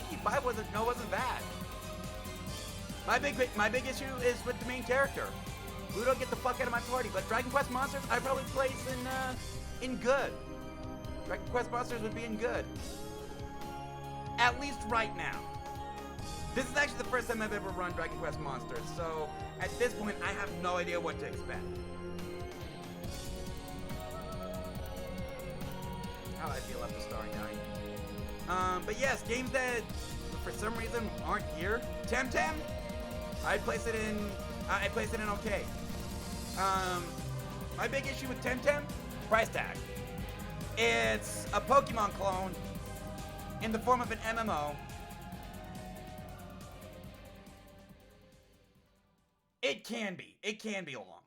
DQ5 wasn't bad. My big issue is with the main character. Ludo, get the fuck out of my party. But Dragon Quest Monsters, I'd probably place in good. Dragon Quest Monsters would be in good. At least right now. This is actually the first time I've ever run Dragon Quest Monsters, so at this point I have no idea what to expect. How I feel after Starry Night. But yes, games that for some reason aren't here. Temtem, I'd place it in okay. My big issue with Temtem, price tag. It's a Pokemon clone in the form of an MMO. It can be long.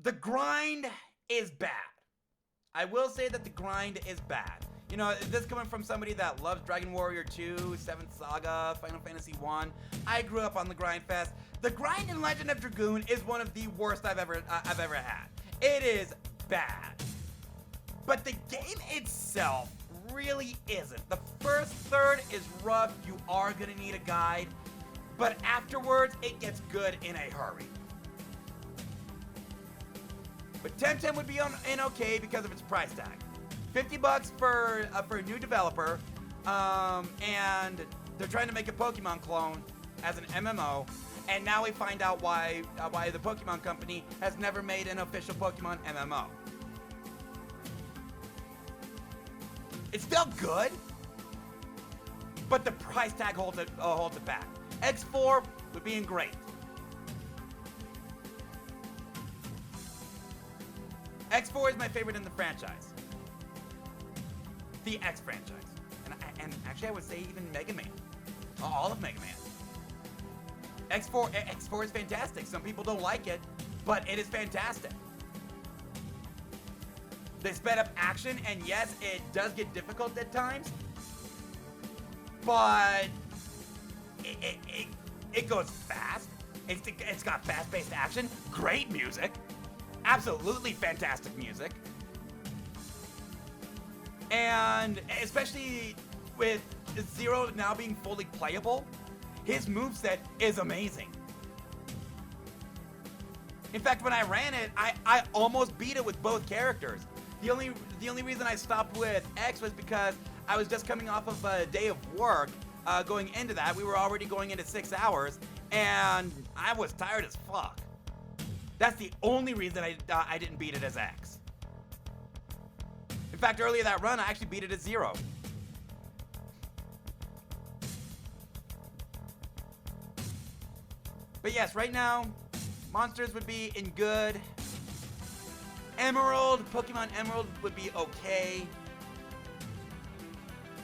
The grind is bad. I will say that the grind is bad. You know, this coming from somebody that loves Dragon Warrior 2, 7th Saga, Final Fantasy 1. I grew up on the grind fest. The grind in Legend of Dragoon is one of the worst I've ever had. It is bad. But the game itself really isn't. The first third is rough. You are gonna need a guide. But afterwards, it gets good in a hurry. But Temtem would be in okay because of its price tag. $50 for a new developer, and they're trying to make a Pokemon clone as an MMO, and now we find out why the Pokemon Company has never made an official Pokemon MMO. It's still good, but the price tag holds it back. X4 would be in great. X4 is my favorite in the franchise. The X franchise. And actually I would say even Mega Man. All of Mega Man. X4 is fantastic. Some people don't like it, but it is fantastic. They sped up action, and yes, it does get difficult at times, but it goes fast. It's got fast-paced action, great music, absolutely fantastic music, and especially with Zero now being fully playable, his moveset is amazing. In fact, when I ran it, I almost beat it with both characters. The only reason I stopped with X was because I was just coming off of a day of work. Going into that, we were already going into 6 hours, and I was tired as fuck. That's the only reason I didn't beat it as X. In fact, earlier that run, I actually beat it as Zero. But yes, right now, Monsters would be in good. Emerald, Pokemon Emerald would be okay.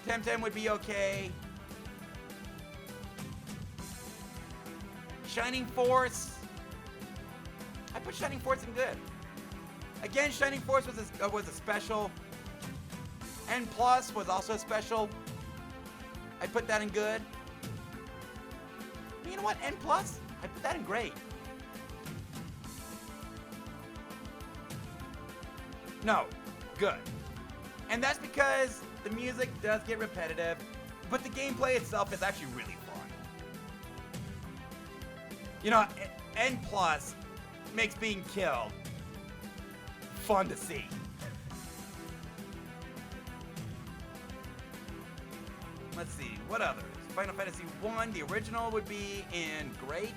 Temtem would be okay. Shining Force. I put Shining Force in good. Again, Shining Force was a special. N Plus was also a special. I put that in good. You know what? N Plus? I put that in great. No, good. And that's because the music does get repetitive, but the gameplay itself is actually really fun. You know, N Plus makes being killed fun to see. Let's see, what others? Final Fantasy 1, the original would be in Great.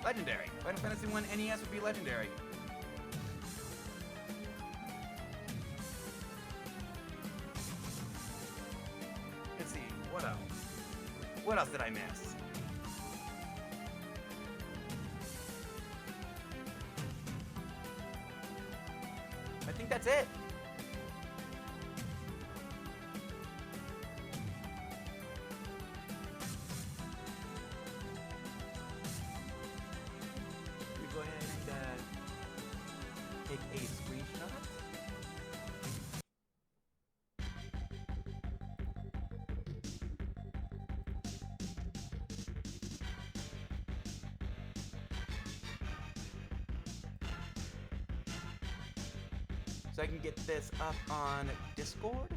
Legendary. Final Fantasy 1 NES would be Legendary. Let's see, what else? What else did I miss? I think that's it. Let me go ahead and take a screenshot. So I can get this up on Discord.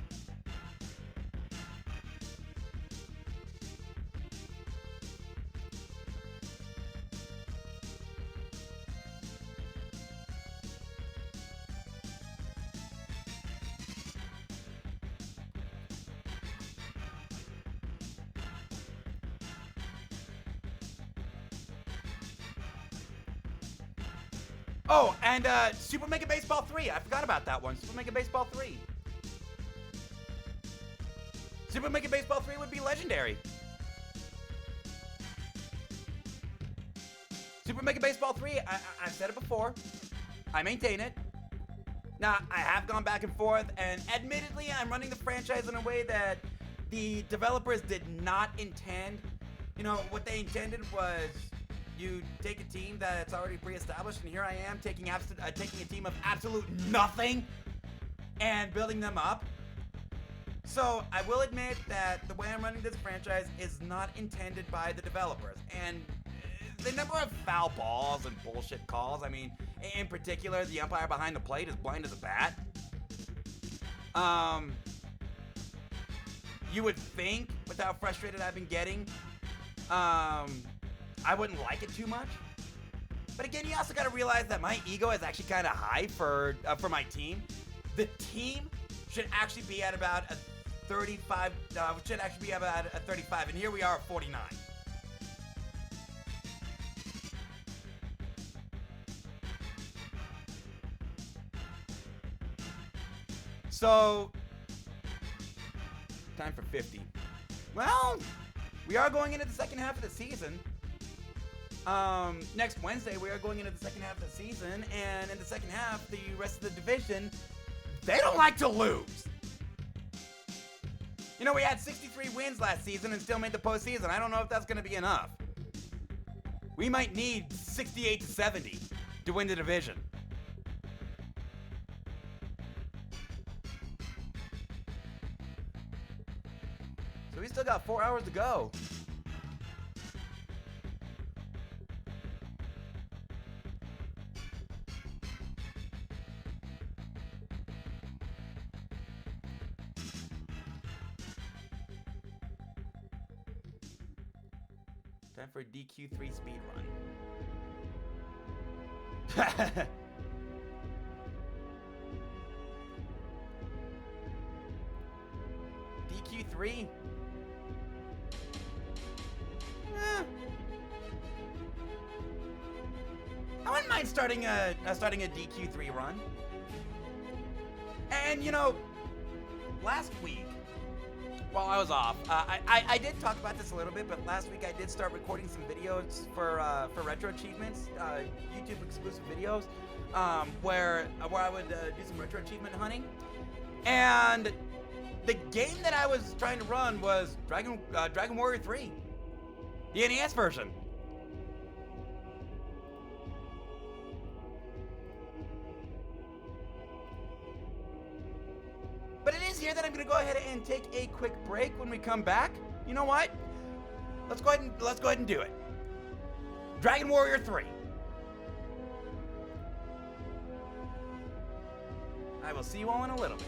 Oh, and Super Mega Baseball 3. I forgot about that one. Super Mega Baseball 3. Super Mega Baseball 3 would be Legendary. Super Mega Baseball 3, I've said it before. I maintain it. Now, I have gone back and forth, and admittedly, I'm running the franchise in a way that the developers did not intend. You know, what they intended was you take a team that's already pre-established, and here I am taking a team of absolute nothing and building them up. So I will admit that the way I'm running this franchise is not intended by the developers, and the number of foul balls and bullshit calls, I mean, in particular, the umpire behind the plate is blind as a bat. You would think, with how frustrated I've been getting, I wouldn't like it too much. But again, you also got to realize that my ego is actually kind of high for my team. The team should actually be at about a 35. Should actually be about a 35, and here we are at 49. So, time for 50. Well, we are going into the second half of the season. Next Wednesday, we are going into the second half of the season, and in the second half, the rest of the division, they don't like to lose. You know, we had 63 wins last season and still made the postseason. I don't know if that's going to be enough. We might need 68 to 70 to win the division. So we still got 4 hours to go. Time for a DQ3 speed run. DQ3? I wouldn't mind starting a DQ3 run. And you know, last week, while I was off, I did talk about this a little bit, but last week I did start recording some videos for Retro Achievements, YouTube exclusive videos, where I would do some Retro Achievement hunting. And the game that I was trying to run was Dragon Warrior 3, the NES version. But it is here that I'm going to go ahead and take a quick break. When we come back, you know what? Let's go ahead and do it. Dragon Warrior 3. I will see you all in a little bit.